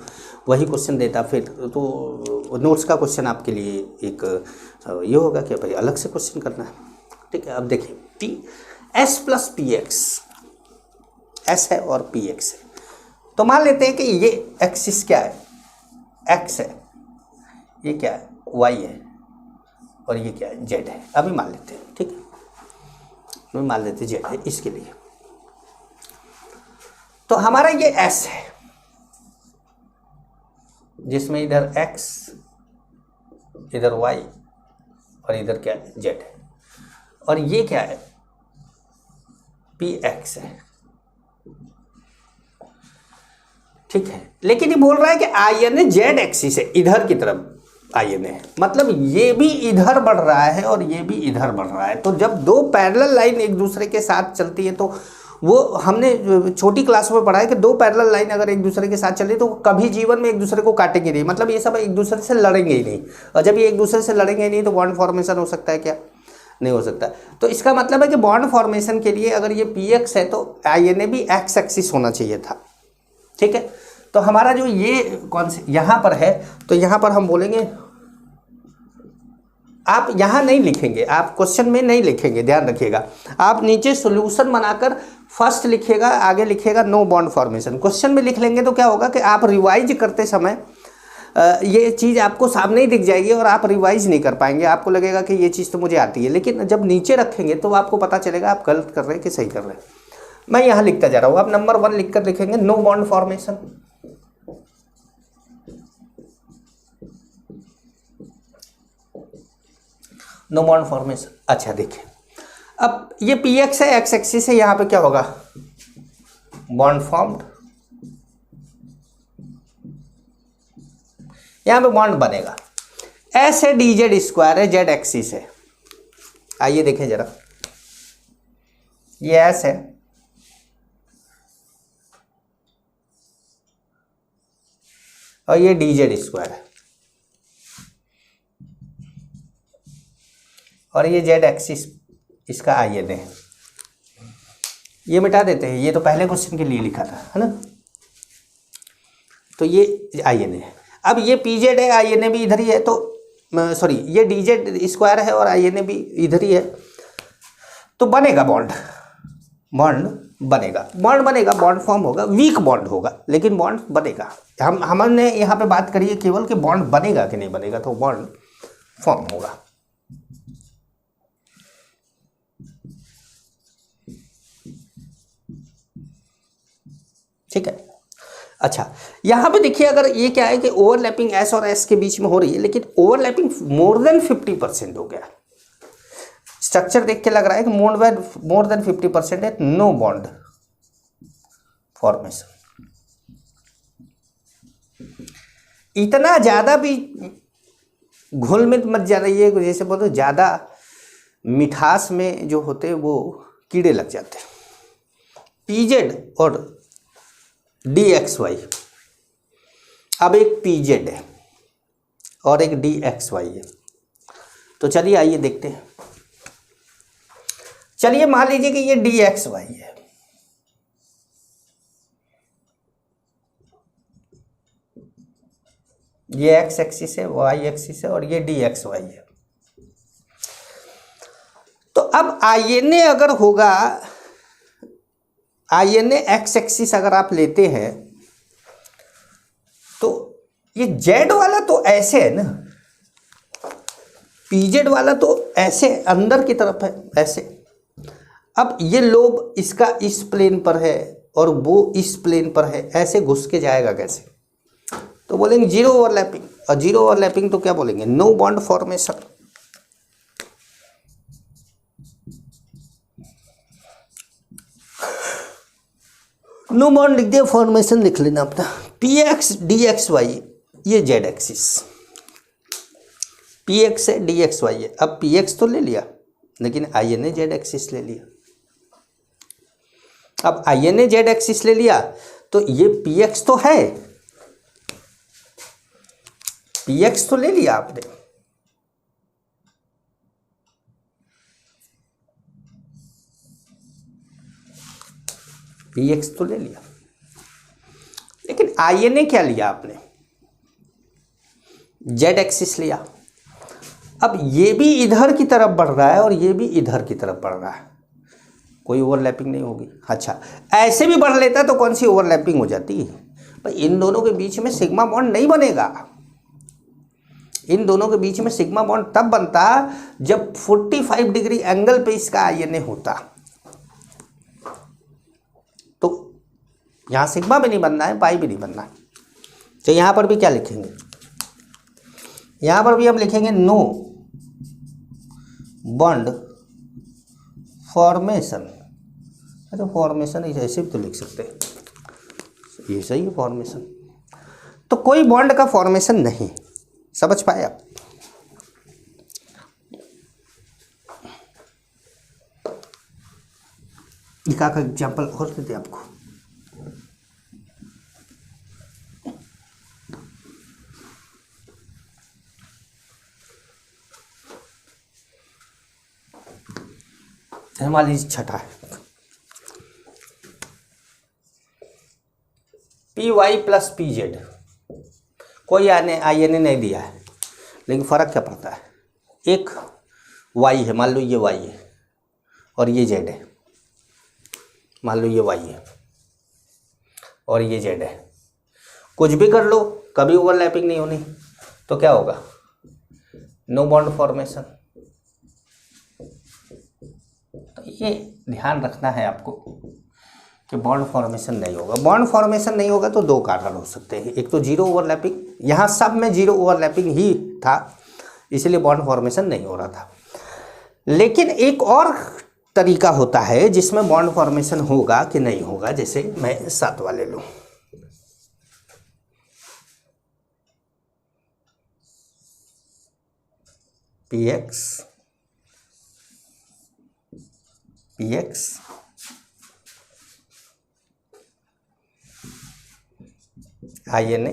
A: वही क्वेश्चन देता, फिर तो नोट्स का क्वेश्चन आपके लिए एक ये होगा कि भाई अलग से क्वेश्चन करना है। ठीक है, अब देखिए P S plus P x, S है और पी एक्स है, तो मान लेते हैं कि ये एक्सिस क्या है, एक्स है, ये क्या है, वाई है, और ये क्या है, जेड है। अभी मान लेते हैं, ठीक है, अभी मान लेते हैं जेड है इसके लिए। तो हमारा ये एस है जिसमें इधर एक्स, इधर वाई और इधर क्या है, जेड है, और ये क्या है, पी एक्स है। ठीक है, लेकिन ये बोल रहा है कि I N A z axis है, इधर की तरफ आई एन है, मतलब ये भी इधर बढ़ रहा है और ये भी इधर बढ़ रहा है। तो जब दो पैरेलल लाइन एक दूसरे के साथ चलती है, तो वो हमने छोटी क्लास में पढ़ा है कि दो पैरेलल लाइन अगर एक दूसरे के साथ चले तो कभी जीवन में एक दूसरे को काटेंगे नहीं, मतलब ये सब एक दूसरे से लड़ेंगे ही नहीं। और जब ये एक दूसरे से लड़ेंगे ही नहीं तो बॉन्ड फॉर्मेशन हो सकता है क्या, नहीं हो सकता। तो इसका मतलब है कि बॉन्ड फॉर्मेशन के लिए अगर ये पी एक्स है तो आई एन ए भी एक्स एक्सिस होना चाहिए था। ठीक है, तो हमारा जो ये कौन से यहाँ पर है, तो यहाँ पर हम बोलेंगे, आप यहाँ नहीं लिखेंगे, आप क्वेश्चन में नहीं लिखेंगे, ध्यान रखिएगा, आप नीचे सॉल्यूशन बनाकर फर्स्ट लिखिएगा, आगे लिखिएगा नो बॉन्ड फॉर्मेशन। क्वेश्चन में लिख लेंगे तो क्या होगा कि आप रिवाइज करते समय ये चीज़ आपको सामने ही दिख जाएगी और आप रिवाइज नहीं कर पाएंगे, आपको लगेगा कि ये चीज़ तो मुझे आती है, लेकिन जब नीचे रखेंगे तो आपको पता चलेगा आप गलत कर रहे हैं कि सही कर रहे हैं। मैं यहाँ लिखता जा रहा हूँ, आप नंबर 1 लिख कर लिखेंगे no bond formation. No bond formation. अच्छा देखिए, अब ये पी एक्स है, एक्स एक्सिस है, यहाँ पे क्या होगा, बॉन्ड फॉर्म्ड, यहाँ पे बॉन्ड बनेगा। एस है डी जेड स्क्वायर है, जेड एक्सिस है। आइए देखें जरा, ये एस है और ये डी जेड स्क्वायर है और ये जेड एक्सिस इसका आई एन है। ये मिटा देते हैं, ये तो पहले क्वेश्चन के लिए लिखा था, है ना, तो ये आई एन है। अब ये पी जेड है, आई एन ए भी इधर ही है, तो सॉरी ये डी जेड स्क्वायर है और आई एन ए भी इधर ही है, तो बनेगा बॉन्ड, बॉन्ड बनेगा, बॉन्ड बनेगा, बॉन्ड फॉर्म होगा, वीक बॉन्ड होगा लेकिन बॉन्ड बनेगा। हमने यहाँ पे बात करी है केवल कि बॉन्ड बनेगा कि नहीं बनेगा, तो बॉन्ड फॉर्म होगा। ठीक है, अच्छा यहाँ पे देखिए, अगर ये क्या है कि ओवरलैपिंग एस और एस के बीच में हो रही है, लेकिन ओवरलैपिंग मोर देन 50% हो गया। स्ट्रक्चर देख के लग रहा है कि मोर देन 50% है, नो बॉन्ड फॉर्मेशन। इतना ज्यादा भी घुल मिल मत जा रही है, जैसे बोलते ज्यादा मिठास में जो होते हैं वो कीड़े लग जाते हैं। पीजेड और डी एक्स वाई, अब एक पी जेड है और एक डी एक्स वाई है, तो चलिए आइए देखते हैं। चलिए मान लीजिए कि ये डी एक्स वाई है, ये एक्स एक्सिस है, वाई एक्सिस है और ये डी एक्स वाई है। तो अब आई एन ए अगर होगा, I N A x axis अगर आप लेते हैं तो ये जेड वाला तो ऐसे है ना, पीजेड वाला तो ऐसे अंदर की तरफ है ऐसे। अब ये लोब इसका इस प्लेन पर है और वो इस प्लेन पर है, ऐसे घुस के जाएगा कैसे, तो बोलेंगे जीरो ओवरलैपिंग। और जीरो ओवरलैपिंग तो क्या बोलेंगे, no bond formation. No bond लिख दिया, फॉर्मेशन लिख लेना अपना। P x d x y, ये जेड एक्सिस, पी एक्स है डी एक्स वाई है। अब पी एक्स तो ले लिया लेकिन I N A z axis ले लिया। अब I N A z axis ले लिया तो ये पी एक्स तो है, पी एक्स तो ले लिया आपने, पी एक्स तो ले लिया, लेकिन आई एन ए क्या लिया आपने, जेड एक्सिस लिया। अब ये भी इधर की तरफ बढ़ रहा है और ये भी इधर की तरफ बढ़ रहा है, कोई ओवरलैपिंग नहीं होगी। अच्छा, ऐसे भी बढ़ लेता तो कौन सी ओवरलैपिंग हो जाती है भाई, इन दोनों के बीच में सिग्मा बॉन्ड नहीं बनेगा। इन दोनों के बीच में सिग्मा बॉन्ड तब बनता जब 45 डिग्री एंगल पे इसका आईएनए होता, तो यहां सिग्मा भी नहीं बनना है, पाई भी नहीं बनना है। तो यहां पर भी क्या लिखेंगे, यहां पर भी हम लिखेंगे नो बॉन्ड फॉर्मेशन। अच्छा, फॉर्मेशन ऐसे भी तो लिख सकते हैं, ये सही है फॉर्मेशन। तो कोई बॉन्ड का फॉर्मेशन नहीं, समझ पाए आप। लिखा का एग्जाम्पल और देते आपको, मान लीजिए छठा है, p y plus p z, कोई आई एन ए नहीं दिया है, लेकिन फ़र्क क्या पड़ता है, एक वाई है, मान लो ये वाई है और ये जेड है, मान लो ये वाई है और ये जेड है, कुछ भी कर लो कभी ओवरलैपिंग नहीं होनी, तो क्या होगा, नो बॉन्ड फॉर्मेशन। तो ये ध्यान रखना है आपको कि बॉन्ड फॉर्मेशन नहीं होगा। बॉन्ड फॉर्मेशन नहीं होगा तो दो कारण हो सकते हैं, एक तो जीरो ओवरलैपिंग, यहाँ सब में जीरो ओवरलैपिंग ही था इसलिए बॉन्ड फॉर्मेशन नहीं हो रहा था। लेकिन एक और तरीका होता है जिसमें बॉन्ड फॉर्मेशन होगा कि नहीं होगा, जैसे मैं सात वाले लूँ, p x p x I N A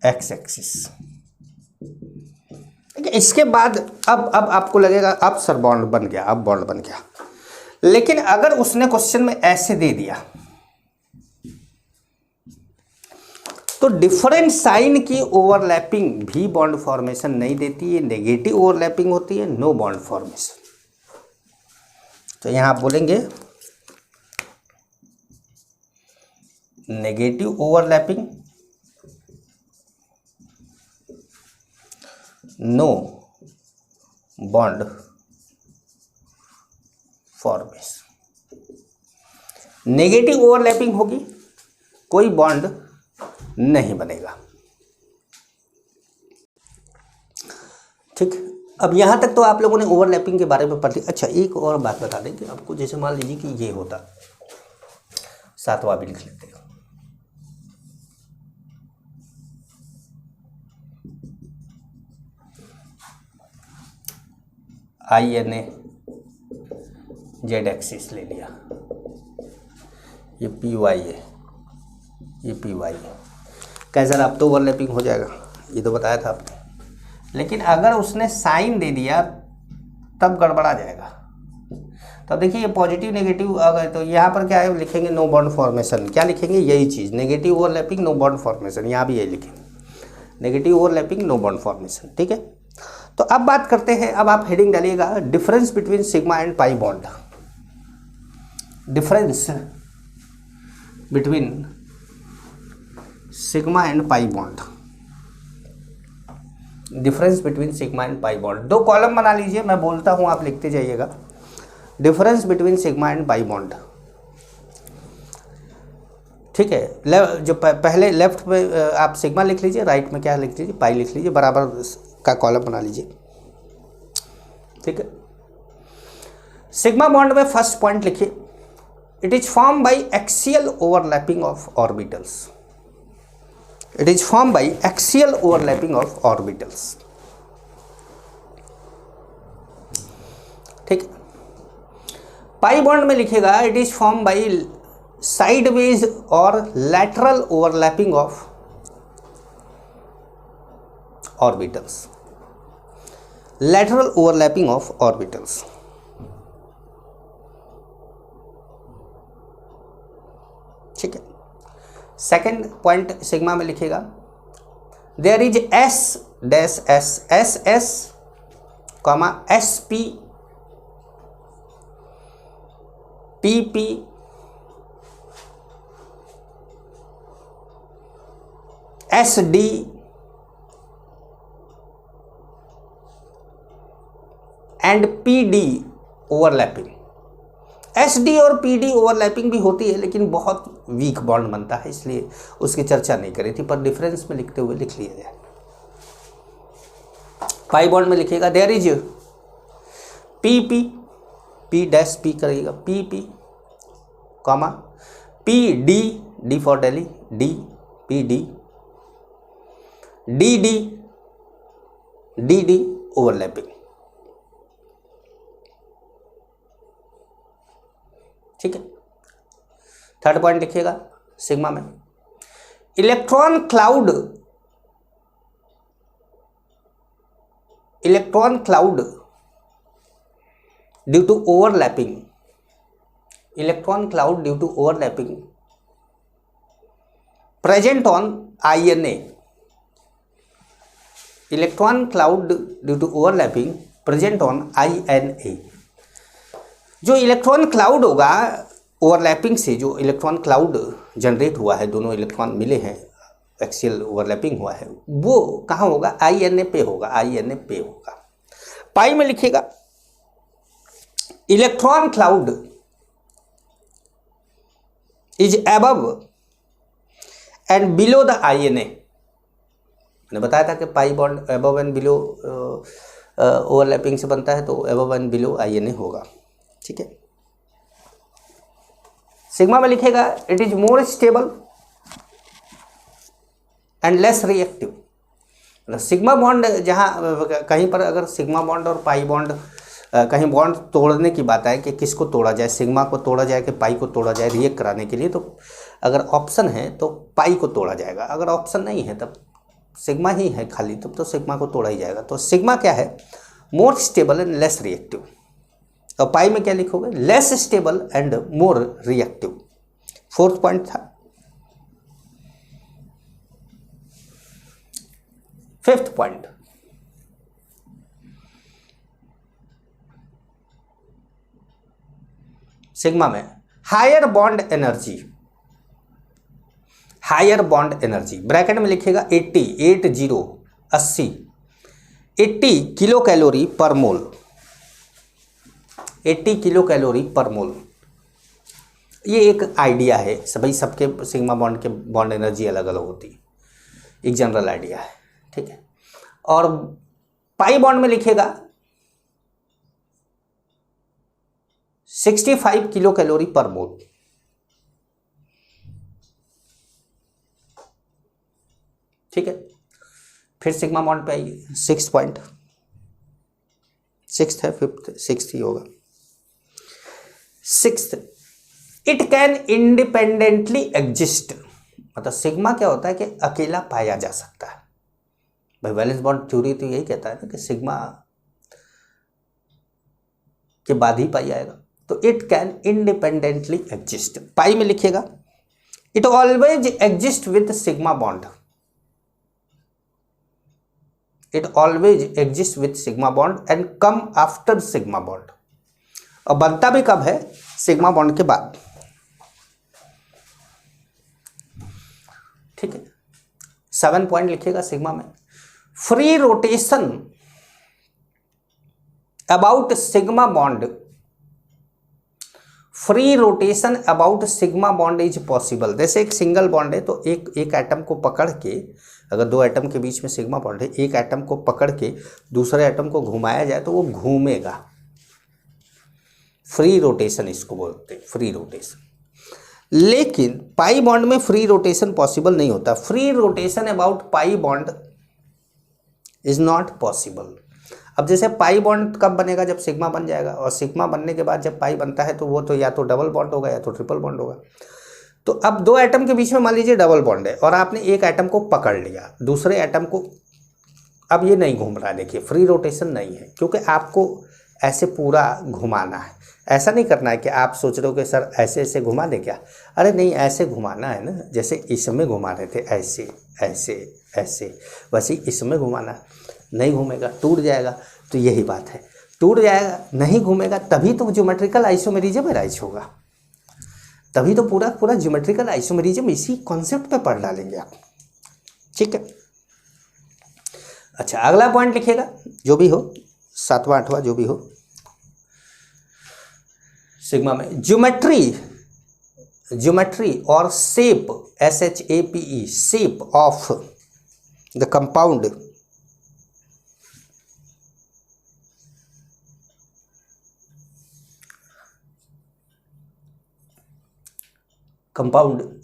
A: x axis. इसके बाद अब आपको लगेगा अब सर बॉन्ड बन गया, अब बॉन्ड बन गया, लेकिन अगर उसने क्वेश्चन में ऐसे दे दिया तो डिफरेंट साइन की ओवरलैपिंग भी बॉन्ड फॉर्मेशन नहीं देती है, नेगेटिव ओवरलैपिंग होती है, नो बॉन्ड फॉर्मेशन। तो यहां आप बोलेंगे negative overlapping, no bond formation. Negative overlapping होगी, कोई बॉन्ड नहीं बनेगा। ठीक, अब यहां तक तो आप लोगों ने ओवरलैपिंग के बारे में पढ़ लिया। अच्छा, एक और बात बता दें कि आपको, जैसे मान लीजिए कि ये होता, सातवां भी लिख लेते हैं, I N A z axis ले लिया, ये पी वाई है, ये पी वाई है। कैसा, अब तो ओवरलैपिंग हो जाएगा, ये तो बताया था आपने। लेकिन अगर उसने साइन दे दिया तब गड़बड़ा जाएगा। तब देखिए ये पॉजिटिव नेगेटिव अगर, तो यहाँ पर क्या है, लिखेंगे नो बॉन्ड फॉर्मेशन। क्या लिखेंगे, यही चीज़, negative overlapping no bond formation, यहाँ भी यही लिखेंगे, negative overlapping no bond formation. ठीक है, तो अब बात करते हैं, अब आप हेडिंग डालिएगा difference between sigma and pi bond. Difference between sigma and pi bond, difference between sigma and pi bond. दो कॉलम बना लीजिए, मैं बोलता हूं आप लिखते जाइएगा, difference between sigma and pi bond. ठीक है, जो पहले लेफ्ट में आप सिग्मा लिख लीजिए, राइट में क्या लिख लीजिए, पाई लिख लीजिए, बराबर का कॉलम बना लीजिए। ठीक है, सिग्मा बॉन्ड में फर्स्ट पॉइंट लिखिए, it is form by axial overlapping of orbitals. It is form by axial overlapping of orbitals. ठीक है, पाई बॉन्ड में लिखेगा it is form by sideways और lateral overlapping of orbitals, lateral overlapping of orbitals. ठीक है। Second point sigma में लिखिएगा, there is S dash S S S comma S P P P S D and P D overlapping. S D और P D overlapping भी होती है लेकिन बहुत वीक बॉन्ड बनता है, इसलिए उसकी चर्चा नहीं करी थी, पर डिफरेंस में लिखते हुए लिख लिया जाए। पाई बॉन्ड में लिखिएगा, there is P P P dash P करिएगा, P P comma P D D for Delhi D P D D D D D overlapping. ठीक है। थर्ड पॉइंट लिखिएगा सिग्मा में, electron cloud due to overlapping, electron cloud due to overlapping present on INA, electron cloud due to overlapping present on INA। जो electron क्लाउड होगा overlapping से, जो electron cloud generate हुआ है, दोनों इलेक्ट्रॉन मिले हैं, एक्सियल ओवरलैपिंग हुआ है, वो कहाँ होगा? INA पे होगा, INA पे होगा। पाई में लिखिएगा, electron cloud is above and below the INA। मैंने बताया था कि pi bond above and below overlapping से बनता है, तो अबव एंड बिलो INA होगा। ठीक है। सिग्मा में लिखेगा, it is more stable and less reactive. Sigma bond जहाँ कहीं पर अगर सिग्मा बॉन्ड और पाई बॉन्ड कहीं बॉन्ड तोड़ने की बात आए कि किसको तोड़ा जाए, सिग्मा को तोड़ा जाए कि पाई को तोड़ा जाए रिएक्ट कराने के लिए, तो अगर ऑप्शन है तो पाई को तोड़ा जाएगा, अगर ऑप्शन नहीं है तब सिग्मा ही है खाली, तब तो सिग्मा को तोड़ा ही जाएगा। तो सिग्मा क्या है? More stable and less reactive. और पाई में क्या लिखोगे? Less stable and more reactive. Fourth point था। फिफ्थ पॉइंट, सिग्मा में higher bond energy, higher bond energy bracket में लिखेगा 80 किलो कैलोरी पर मोल, 80 किलो कैलोरी पर मोल। ये एक आइडिया है, सभी सबके सिग्मा बॉन्ड के बॉन्ड एनर्जी अलग अलग होती है, एक जनरल आइडिया है। ठीक है। और पाई बॉन्ड में लिखेगा 65 किलो कैलोरी पर मोल। ठीक है। फिर सिग्मा बॉन्ड पे आइए, सिक्स्थ पॉइंट, सिक्स्थ है, फिफ्थ सिक्स्थ ही होगा। Sixth, it can independently exist. मतलब सिग्मा क्या होता है कि अकेला पाया जा सकता है। भाई वैलेंस बॉन्ड थ्योरी तो यही कहता है ना कि सिग्मा के बाद ही पाई आएगा, तो इट कैन इंडिपेंडेंटली एग्जिस्ट। पाई में लिखिएगा, it always exist with sigma bond, it always exist with sigma bond and come after sigma bond. और बनता भी कब है? सिग्मा बॉन्ड के बाद। ठीक है। 7 पॉइंट लिखिएगा सिग्मा में, free rotation about sigma bond, free rotation about sigma bond is possible. जैसे एक सिंगल बॉन्ड है तो एक एटम को पकड़ के, अगर दो एटम के बीच में सिग्मा बॉन्ड है, एक एटम को पकड़ के दूसरे एटम को घुमाया जाए तो वो घूमेगा। फ्री रोटेशन इसको बोलते हैं, फ्री रोटेशन। लेकिन पाई बॉन्ड में फ्री रोटेशन पॉसिबल नहीं होता। Free rotation about pi bond is not possible. अब जैसे पाई बॉन्ड कब बनेगा? जब सिग्मा बन जाएगा, और सिग्मा बनने के बाद जब पाई बनता है तो वो तो या तो डबल बॉन्ड होगा या तो ट्रिपल बॉन्ड होगा। तो अब दो एटम के बीच में मान लीजिए डबल बॉन्ड है और आपने एक एटम को पकड़ लिया, दूसरे एटम को, अब ये नहीं घूम रहा है, देखिए फ्री रोटेशन नहीं है, क्योंकि आपको ऐसे पूरा घुमाना है। ऐसा नहीं करना है कि आप सोच रहे हो कि सर ऐसे ऐसे घुमा दे क्या, अरे नहीं, ऐसे घुमाना है ना, जैसे इसमें घुमा रहे थे, ऐसे ऐसे ऐसे, वैसे ही इसमें घुमाना है। नहीं घूमेगा टूट जाएगा, तो यही बात है, टूट जाएगा, नहीं घूमेगा, तभी तो ज्योमेट्रिकल आइसोमेरिज्म अराइज होगा, तभी तो पूरा पूरा ज्योमेट्रिकल आइसोमेरिज्म इसी कॉन्सेप्ट पे पढ़ डालेंगे आप। ठीक है, अच्छा अगला पॉइंट लिखिएगा, जो भी हो, 7वां 8वां जो भी हो, सिग्मा में ज्योमेट्री और shape, SHAPE, shape of the compound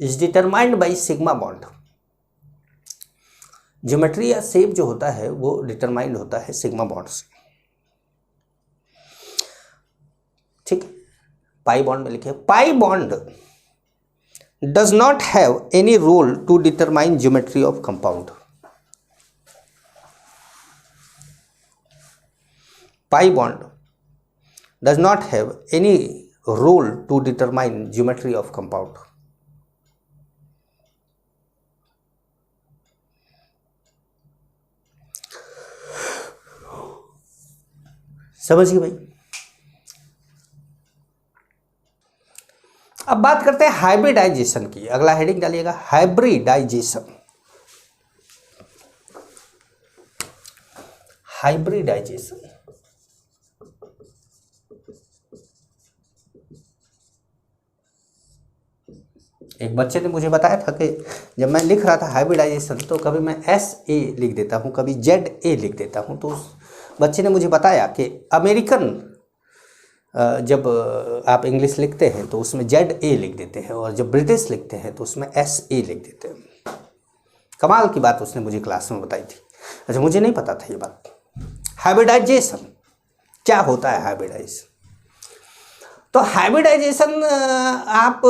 A: is determined by sigma bond. Geometry या शेप जो होता है वो डिटरमाइंड होता है सिग्मा बॉन्ड से। ठीक, पाई बॉन्ड में लिखे, pi bond does not have any role to determine geometry of compound. Pi bond does not have any role to determine geometry of compound. समझिए भाई। अब बात करते हैं हाइब्रिडाइजेशन की, अगला हेडिंग डालिएगा, हाइब्रिडाइजेशन। हाइब्रिडाइजेशन एक बच्चे ने मुझे बताया था कि जब मैं लिख रहा था हाइब्रिडाइजेशन तो कभी मैं SA लिख देता हूँ, कभी ZA लिख देता हूँ। तो उस बच्चे ने मुझे बताया कि अमेरिकन जब आप इंग्लिश लिखते हैं तो उसमें ZA लिख देते हैं, और जब ब्रिटिश लिखते हैं तो उसमें SA लिख देते हैं। कमाल की बात उसने मुझे क्लास में बताई थी। अच्छा, मुझे नहीं पता था ये बात। हाइब्रिडाइजेशन क्या होता है? हाइब्रिडाइजेशन, तो हाइब्रिडाइजेशन आप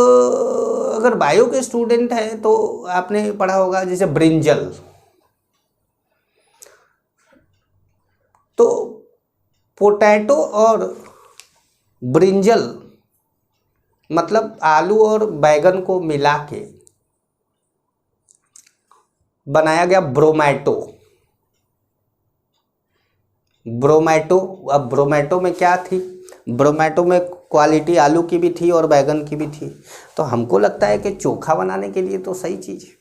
A: अगर बायो के स्टूडेंट हैं तो आपने पढ़ा होगा, जैसे ब्रिंजल, तो पोटैटो और ब्रिंजल मतलब आलू और बैगन को मिला के बनाया गया ब्रोमैटो। ब्रोमैटो, अब ब्रोमैटो में क्या थी? ब्रोमैटो में क्वालिटी आलू की भी थी और बैगन की भी थी। तो हमको लगता है कि चोखा बनाने के लिए तो सही चीज़ है,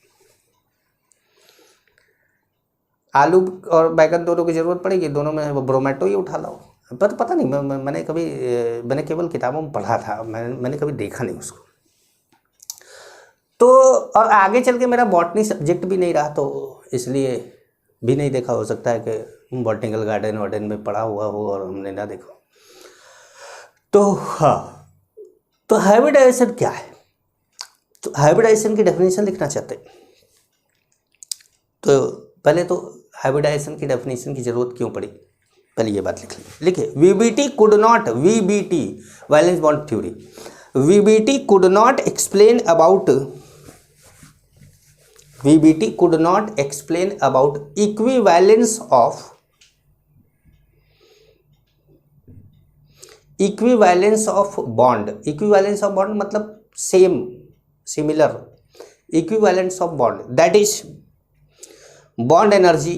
A: आलू और बैगन दोनों की ज़रूरत पड़ेगी, दोनों में वो ब्रोमैटो ही उठा लाओ। पर पता नहीं, मैंने केवल किताबों में पढ़ा था, मैंने कभी देखा नहीं उसको। तो और आगे चल के मेरा बॉटनी सब्जेक्ट भी नहीं रहा, तो इसलिए भी नहीं देखा। हो सकता है कि बॉटनिकल गार्डन में पढ़ा हुआ हो और हमने ना देखा। तो हाँ, तो हाइब्रिडाइजेशन क्या है? तो हाइब्रिडाइजेशन की डेफिनेशन लिखना चाहते हैं तो पहले तो हाइब्रिडाइजेशन की डेफिनेशन की जरूरत क्यों पड़ी, पहले ये बात लिख लीजिए। लिखिए, VBT could not, VBT valence bond theory, VBT could not explain about equivalence of bond। Equivalence of bond मतलब same, similar, equivalence of bond, that is bond energy,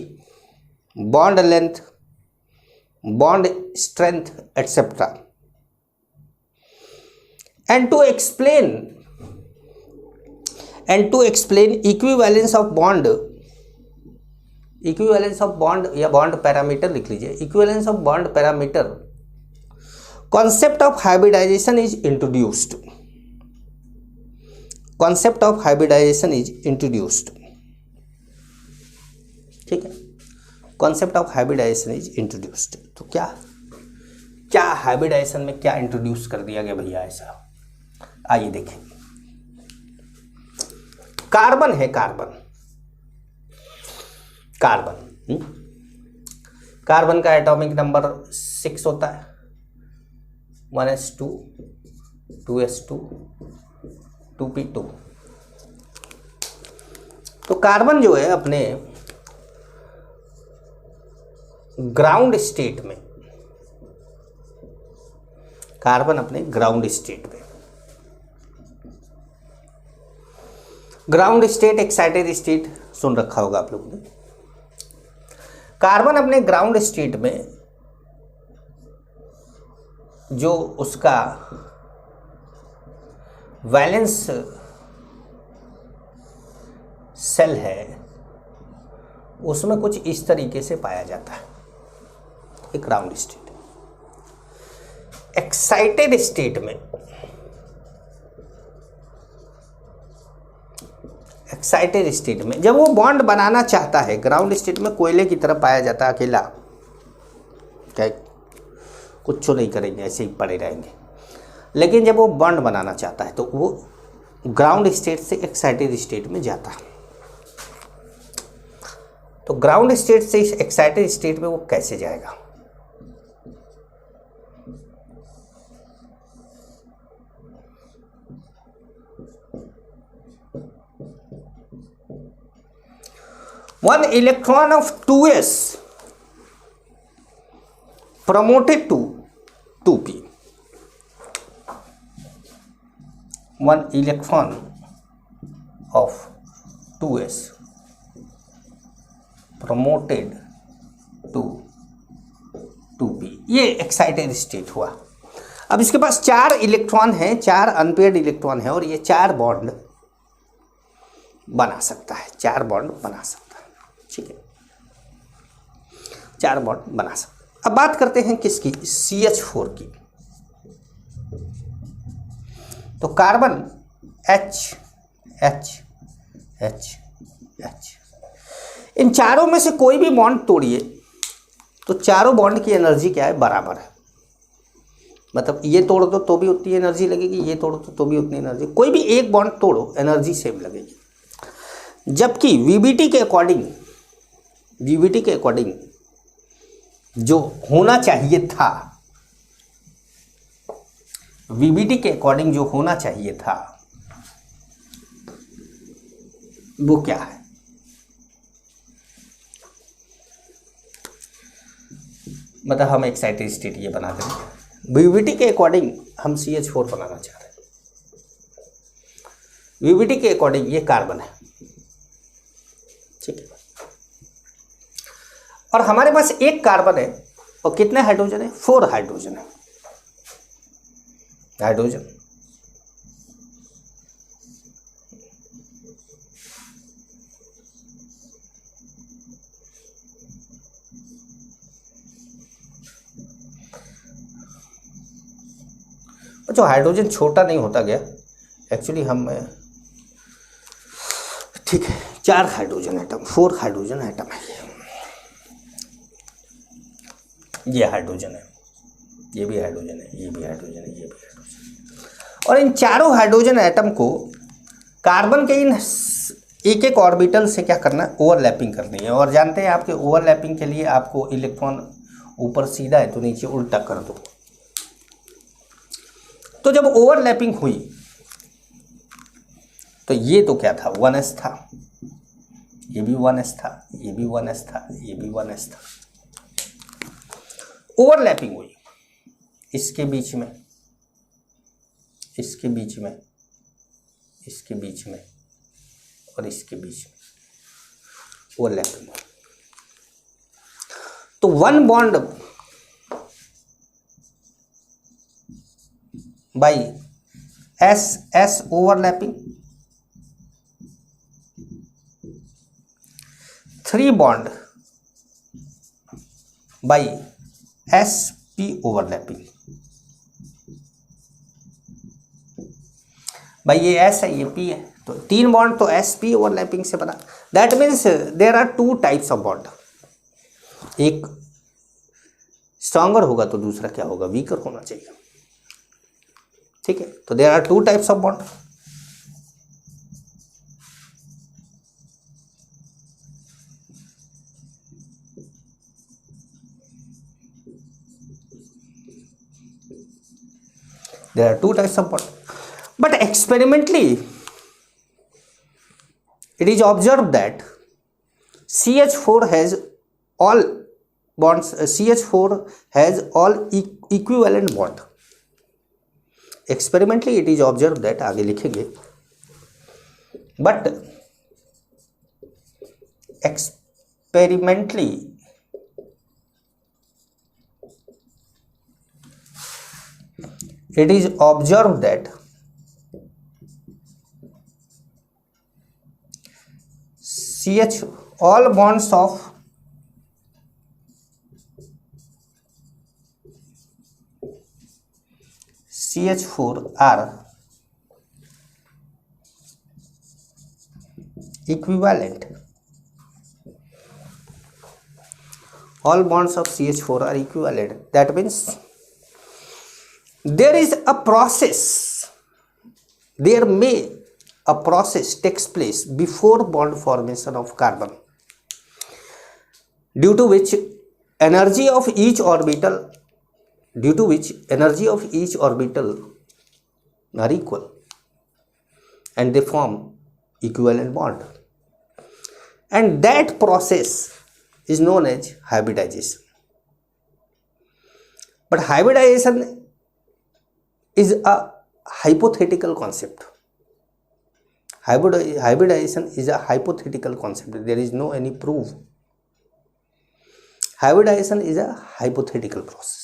A: bond length, bond strength, etc. And to explain equivalence of bond या bond parameter लिख लीजिए, equivalence of bond parameter, concept of hybridization is introduced। ठीक है, concept of hybridization is introduced. तो क्या hybridisation में क्या introduce कर दिया गया भैया ऐसा? आइए देखें। कार्बन है, कार्बन का एटॉमिक नंबर 6 होता है, 1s2 2s2 2p2। तो कार्बन जो है अपने ग्राउंड स्टेट में कार्बन अपने ग्राउंड स्टेट में, ग्राउंड स्टेट, एक्साइटेड स्टेट सुन रखा होगा आप लोगों ने। कार्बन अपने ग्राउंड स्टेट में जो उसका वैलेंस सेल है उसमें कुछ इस तरीके से पाया जाता है, एक ग्राउंड स्टेट। एक्साइटेड स्टेट में, एक्साइटेड स्टेट में जब वो बॉन्ड बनाना चाहता है, ग्राउंड स्टेट में कोयले की तरह पाया जाता है, अकेला, क्या कुछ नहीं करेंगे, ऐसे ही पड़े रहेंगे। लेकिन जब वो बॉन्ड बनाना चाहता है तो वो ग्राउंड स्टेट से एक्साइटेड स्टेट में जाता है। तो ग्राउंड स्टेट से इस एक्साइटेड स्टेट में वो कैसे जाएगा? One electron of 2s promoted to 2p. One electron of 2s promoted to 2p, ये एक्साइटेड स्टेट हुआ। अब इसके पास 4 इलेक्ट्रॉन हैं, 4 अनपेयर्ड इलेक्ट्रॉन है और ये 4 बॉन्ड बना सकता है, 4 बॉन्ड बना सकता है। ठीक है, 4 बॉन्ड बना सकता। अब बात करते हैं किसकी? CH4 की। तो carbon H H H H, इन चारों में से कोई भी बॉन्ड तोड़िए तो चारों बॉन्ड की एनर्जी क्या है? बराबर है। मतलब ये तोड़ दो तो भी उतनी एनर्जी लगेगी, ये तोड़ दो तो भी उतनी एनर्जी, कोई भी एक बॉन्ड तोड़ो एनर्जी सेम लगेगी। जबकि VBT के अकॉर्डिंग, VBT के अकॉर्डिंग जो होना चाहिए था, VBT के अकॉर्डिंग जो होना चाहिए था वो क्या है? मतलब हम एक्साइटेड स्टेट ये बना देंगे, VBT के अकॉर्डिंग हम CH4 बनाना चाह रहे हैं, VBT के अकॉर्डिंग ये कार्बन है। ठीक है, और हमारे पास एक कार्बन है और कितने हाइड्रोजन है? 4 हाइड्रोजन है। हाइड्रोजन जो हाइड्रोजन छोटा नहीं होता गया एक्चुअली, हम ठीक है 4 हाइड्रोजन एटम, 4 हाइड्रोजन एटम है ये हाइड्रोजन है, ये भी हाइड्रोजन है, ये भी हाइड्रोजन है, ये भी हाइड्रोजन। और इन चारों हाइड्रोजन एटम को कार्बन के इन एक एक ऑर्बिटल से क्या करना है? ओवरलैपिंग करनी है। और जानते हैं आपके ओवरलैपिंग के लिए आपको इलेक्ट्रॉन ऊपर सीधा है तो नीचे उल्टा कर दो। तो जब ओवरलैपिंग हुई तो ये तो क्या था? 1s था, ये भी 1s था, ये भी 1s था, ये भी 1s था। ओवरलैपिंग हुई इसके बीच में, इसके बीच में, इसके बीच में और इसके बीच में ओवरलैपिंग हुई। तो 1 bond by S overlapping, 3 bond by SP overlapping. भाई ये S है, ये P है, तो 3 बॉन्ड तो SP ओवरलैपिंग से बना। That means there are 2 types of bond, एक स्ट्रॉन्गर होगा तो दूसरा क्या होगा? वीकर होना चाहिए। ठीक है, तो there are 2 types of bond. There are 2 types of bond, but experimentally it is observed that CH4 has all bonds, CH4 has all equivalent bond, experimentally it is observe that, आगे लिखेंगे, but experimentally it is observed that CH all bonds of CH4 are equivalent. All bonds of CH4 are equivalent. That means there is a process, there may a process takes place before bond formation of carbon, due to which energy of each orbital are equal and they form equivalent bond, and that process is known as hybridization. But hybridization is a hypothetical concept. Hybridization is a hypothetical concept. There is no any proof. Hybridization is a hypothetical process.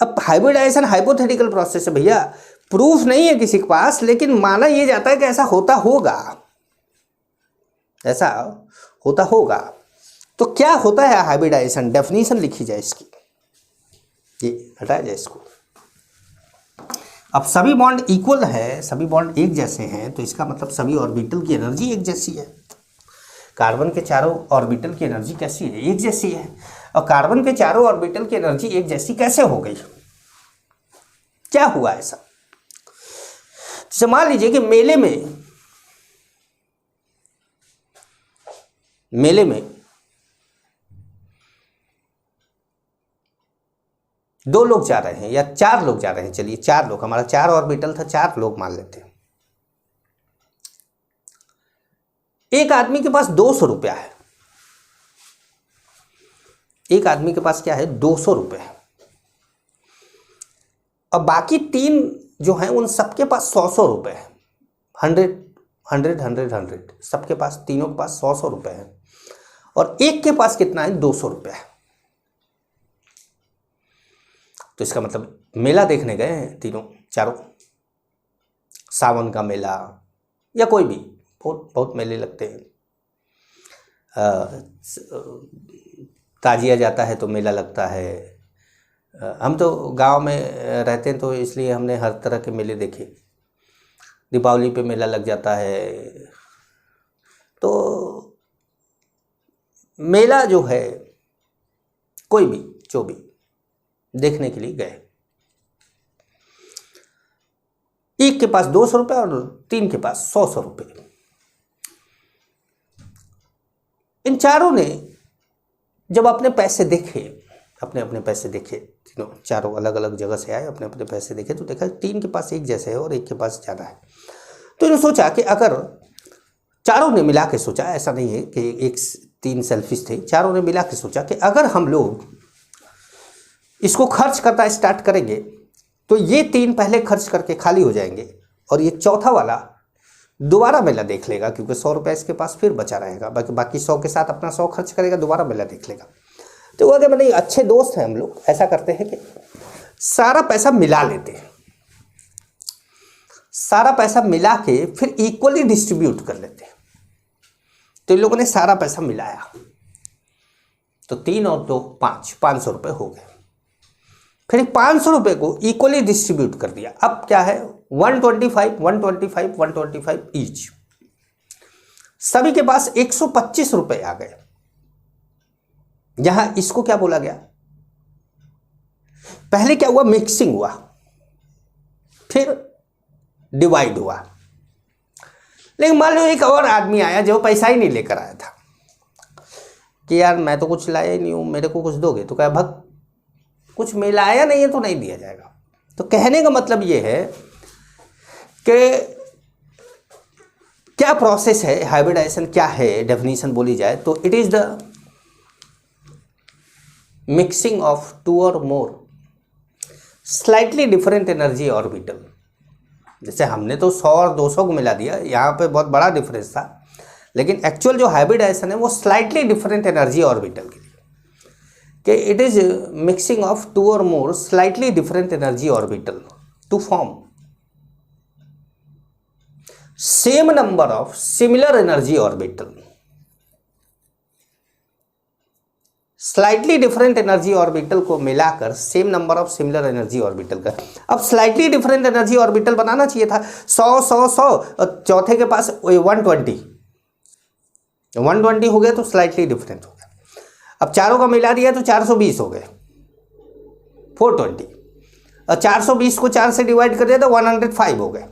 A: अब hybridisation hypothetical process है भैया, proof नहीं है किसी के पास, लेकिन माना यह जाता है कि ऐसा होता होगा, ऐसा होता होगा। तो क्या होता है हाइब्रिडाइजेशन, डेफिनेशन लिखी जाए इसकी, ये हटाया जाए इसको। अब सभी बॉन्ड इक्वल है, सभी बॉन्ड एक जैसे हैं, तो इसका मतलब सभी ऑर्बिटल की एनर्जी एक जैसी है। कार्बन के चारों ऑर्बिटल की एनर्जी कैसी है, एक जैसी है। और कार्बन के चारों ऑर्बिटल की एनर्जी एक जैसी कैसे हो गई, क्या हुआ ऐसा? जैसे मान लीजिए कि मेले में दो लोग जा रहे हैं या चार लोग जा रहे हैं, चलिए चार लोग, हमारा चार ऑर्बिटल था, चार लोग मान लेते हैं। एक आदमी के पास 200 रुपया है, एक आदमी के पास क्या है, 200 रुपये है, और बाकी तीन जो हैं उन सबके पास 100 रुपये है। 100 सबके पास, तीनों के पास 100 रुपये है, और एक के पास कितना है, 200 रुपये है। तो इसका मतलब मेला देखने गए हैं तीनों चारों, सावन का मेला या कोई भी, बहुत मेले लगते हैं, ताजिया जाता है तो मेला लगता है। हम तो गांव में रहते हैं तो इसलिए हमने हर तरह के मेले देखे। दीपावली पे मेला लग जाता है, तो मेला जो है कोई भी जो भी देखने के लिए गए, एक के पास 200 रुपये और तीन के पास 100 रुपये। इन चारों ने जब अपने पैसे देखे, अपने पैसे देखे, तीनों चारों अलग अलग जगह से आए, अपने पैसे देखे, तो देखा तीन के पास एक जैसे है और एक के पास ज़्यादा है। तो इन्होंने सोचा कि अगर चारों ने मिला के सोचा, ऐसा नहीं है कि एक तीन सेल्फिश थे, चारों ने मिला के सोचा कि अगर हम लोग इसको खर्च करना स्टार्ट करेंगे तो ये तीन पहले खर्च करके खाली हो जाएंगे और ये चौथा वाला दोबारा मेला देख लेगा, क्योंकि 100 रुपये इसके पास फिर बचा रहेगा, बाकी 100 के साथ अपना 100 खर्च करेगा, दोबारा मेला देख लेगा। तो वो अगर मैंने अच्छे दोस्त हैं हम लोग, ऐसा करते हैं कि सारा पैसा मिला लेते हैं, सारा पैसा मिला के फिर इक्वली डिस्ट्रीब्यूट कर लेते हैं। तो इन लोगों ने सारा पैसा मिलाया, तो 3 और 2 500 रुपये हो गए। फिर 500 रुपये को इक्वली डिस्ट्रीब्यूट कर दिया। अब क्या है, 125 ईच, सभी के पास 125 रुपये आ गए। यहां इसको क्या बोला गया, पहले क्या हुआ, मिक्सिंग हुआ, फिर डिवाइड हुआ। लेकिन मान लो एक और आदमी आया जो पैसा ही नहीं लेकर आया था, कि यार मैं तो कुछ लाया ही नहीं हूं, मेरे को कुछ दोगे? तो कहा भग, कुछ मिलाया नहीं है तो नहीं दिया जाएगा। तो कहने का मतलब ये है कि क्या प्रोसेस है, हाइब्रिडाइजेशन क्या है, डेफिनेशन बोली जाए तो it is the mixing of 2 or more slightly different energy orbital जैसे हमने तो 100 और 200 को मिला दिया, यहाँ पे बहुत बड़ा डिफरेंस था, लेकिन एक्चुअल जो हाइब्रिडाइजेशन है वो स्लाइटली डिफरेंट एनर्जी ऑर्बिटल के लिए, कि इट इज मिक्सिंग ऑफ 2 और more slightly different energy orbital to form same number of similar energy orbital. Slightly different energy orbital को मिलाकर same number of similar energy orbital का। अब slightly different energy orbital बनाना चाहिए था 100 और चौथे के पास 120 हो गया तो स्लाइटली डिफरेंट हो गया। अब चारों का मिला दिया तो 420 हो गए, 420, और 420 को 4 से डिवाइड कर दिया तो 105 हो गए,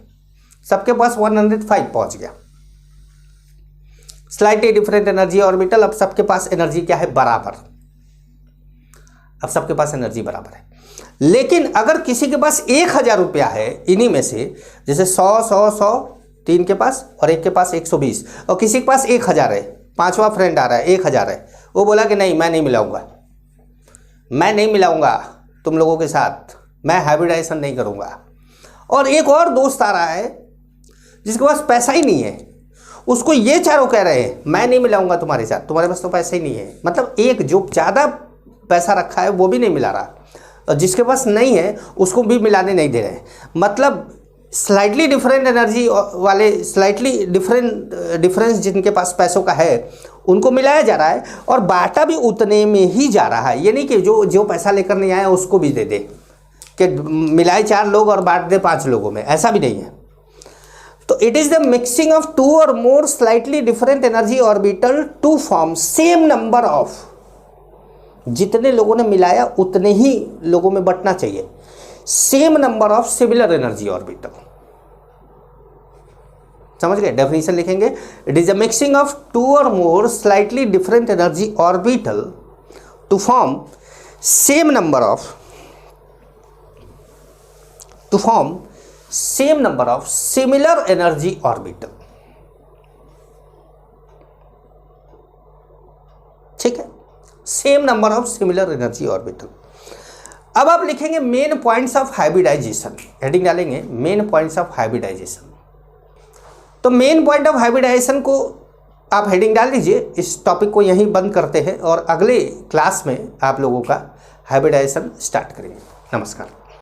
A: सबके पास 105 पहुंच गया। स्लाइटली डिफरेंट एनर्जी ऑर्बिटल, अब सबके पास एनर्जी क्या है, बराबर। अब सबके पास एनर्जी बराबर है। लेकिन अगर किसी के पास 1000 रुपया है इन्हीं में से, जैसे 100 3 के पास और एक के पास 120, और किसी के पास 1000 है, 5वां फ्रेंड आ रहा है 1000 है, वो बोला कि नहीं मैं नहीं मिलाऊंगा तुम लोगों के साथ, मैं हाइब्रिडाइजेशन नहीं करूंगा। और एक और दोस्त आ रहा है जिसके पास पैसा ही नहीं है, उसको ये चारों कह रहे हैं मैं नहीं मिलाऊंगा तुम्हारे साथ, तुम्हारे पास तो पैसा ही नहीं है। मतलब एक जो ज़्यादा पैसा रखा है वो भी नहीं मिला रहा, और जिसके पास नहीं है उसको भी मिलाने नहीं दे रहे हैं। मतलब स्लाइटली डिफरेंट एनर्जी वाले, स्लाइटली डिफरेंस जिनके पास पैसों का है उनको मिलाया जा रहा है, और बांटा भी उतने में ही जा रहा है। ये नहीं कि जो पैसा लेकर नहीं आया उसको भी दे दे, कि मिलाए 4 लोग और बांट दे 5 लोगों में, ऐसा भी नहीं है। तो it is the mixing of 2 और more slightly different energy orbital to form same number of, जितने लोगों ने मिलाया उतने ही लोगों में बंटना चाहिए, same number of similar energy orbital. समझ गए? डेफिनेशन लिखेंगे, it is a mixing of 2 और more slightly different energy orbital to form same number of similar energy orbital. ठीक है, same number of similar energy orbital. अब आप लिखेंगे main points of hybridisation, heading डालेंगे मेन पॉइंट्स ऑफ हाइब्रिडाइजेशन। तो main point of hybridisation को आप heading डाल दीजिए। इस टॉपिक को यहीं बंद करते हैं और अगले क्लास में आप लोगों का हाइब्रिडाइजेशन स्टार्ट करेंगे। नमस्कार।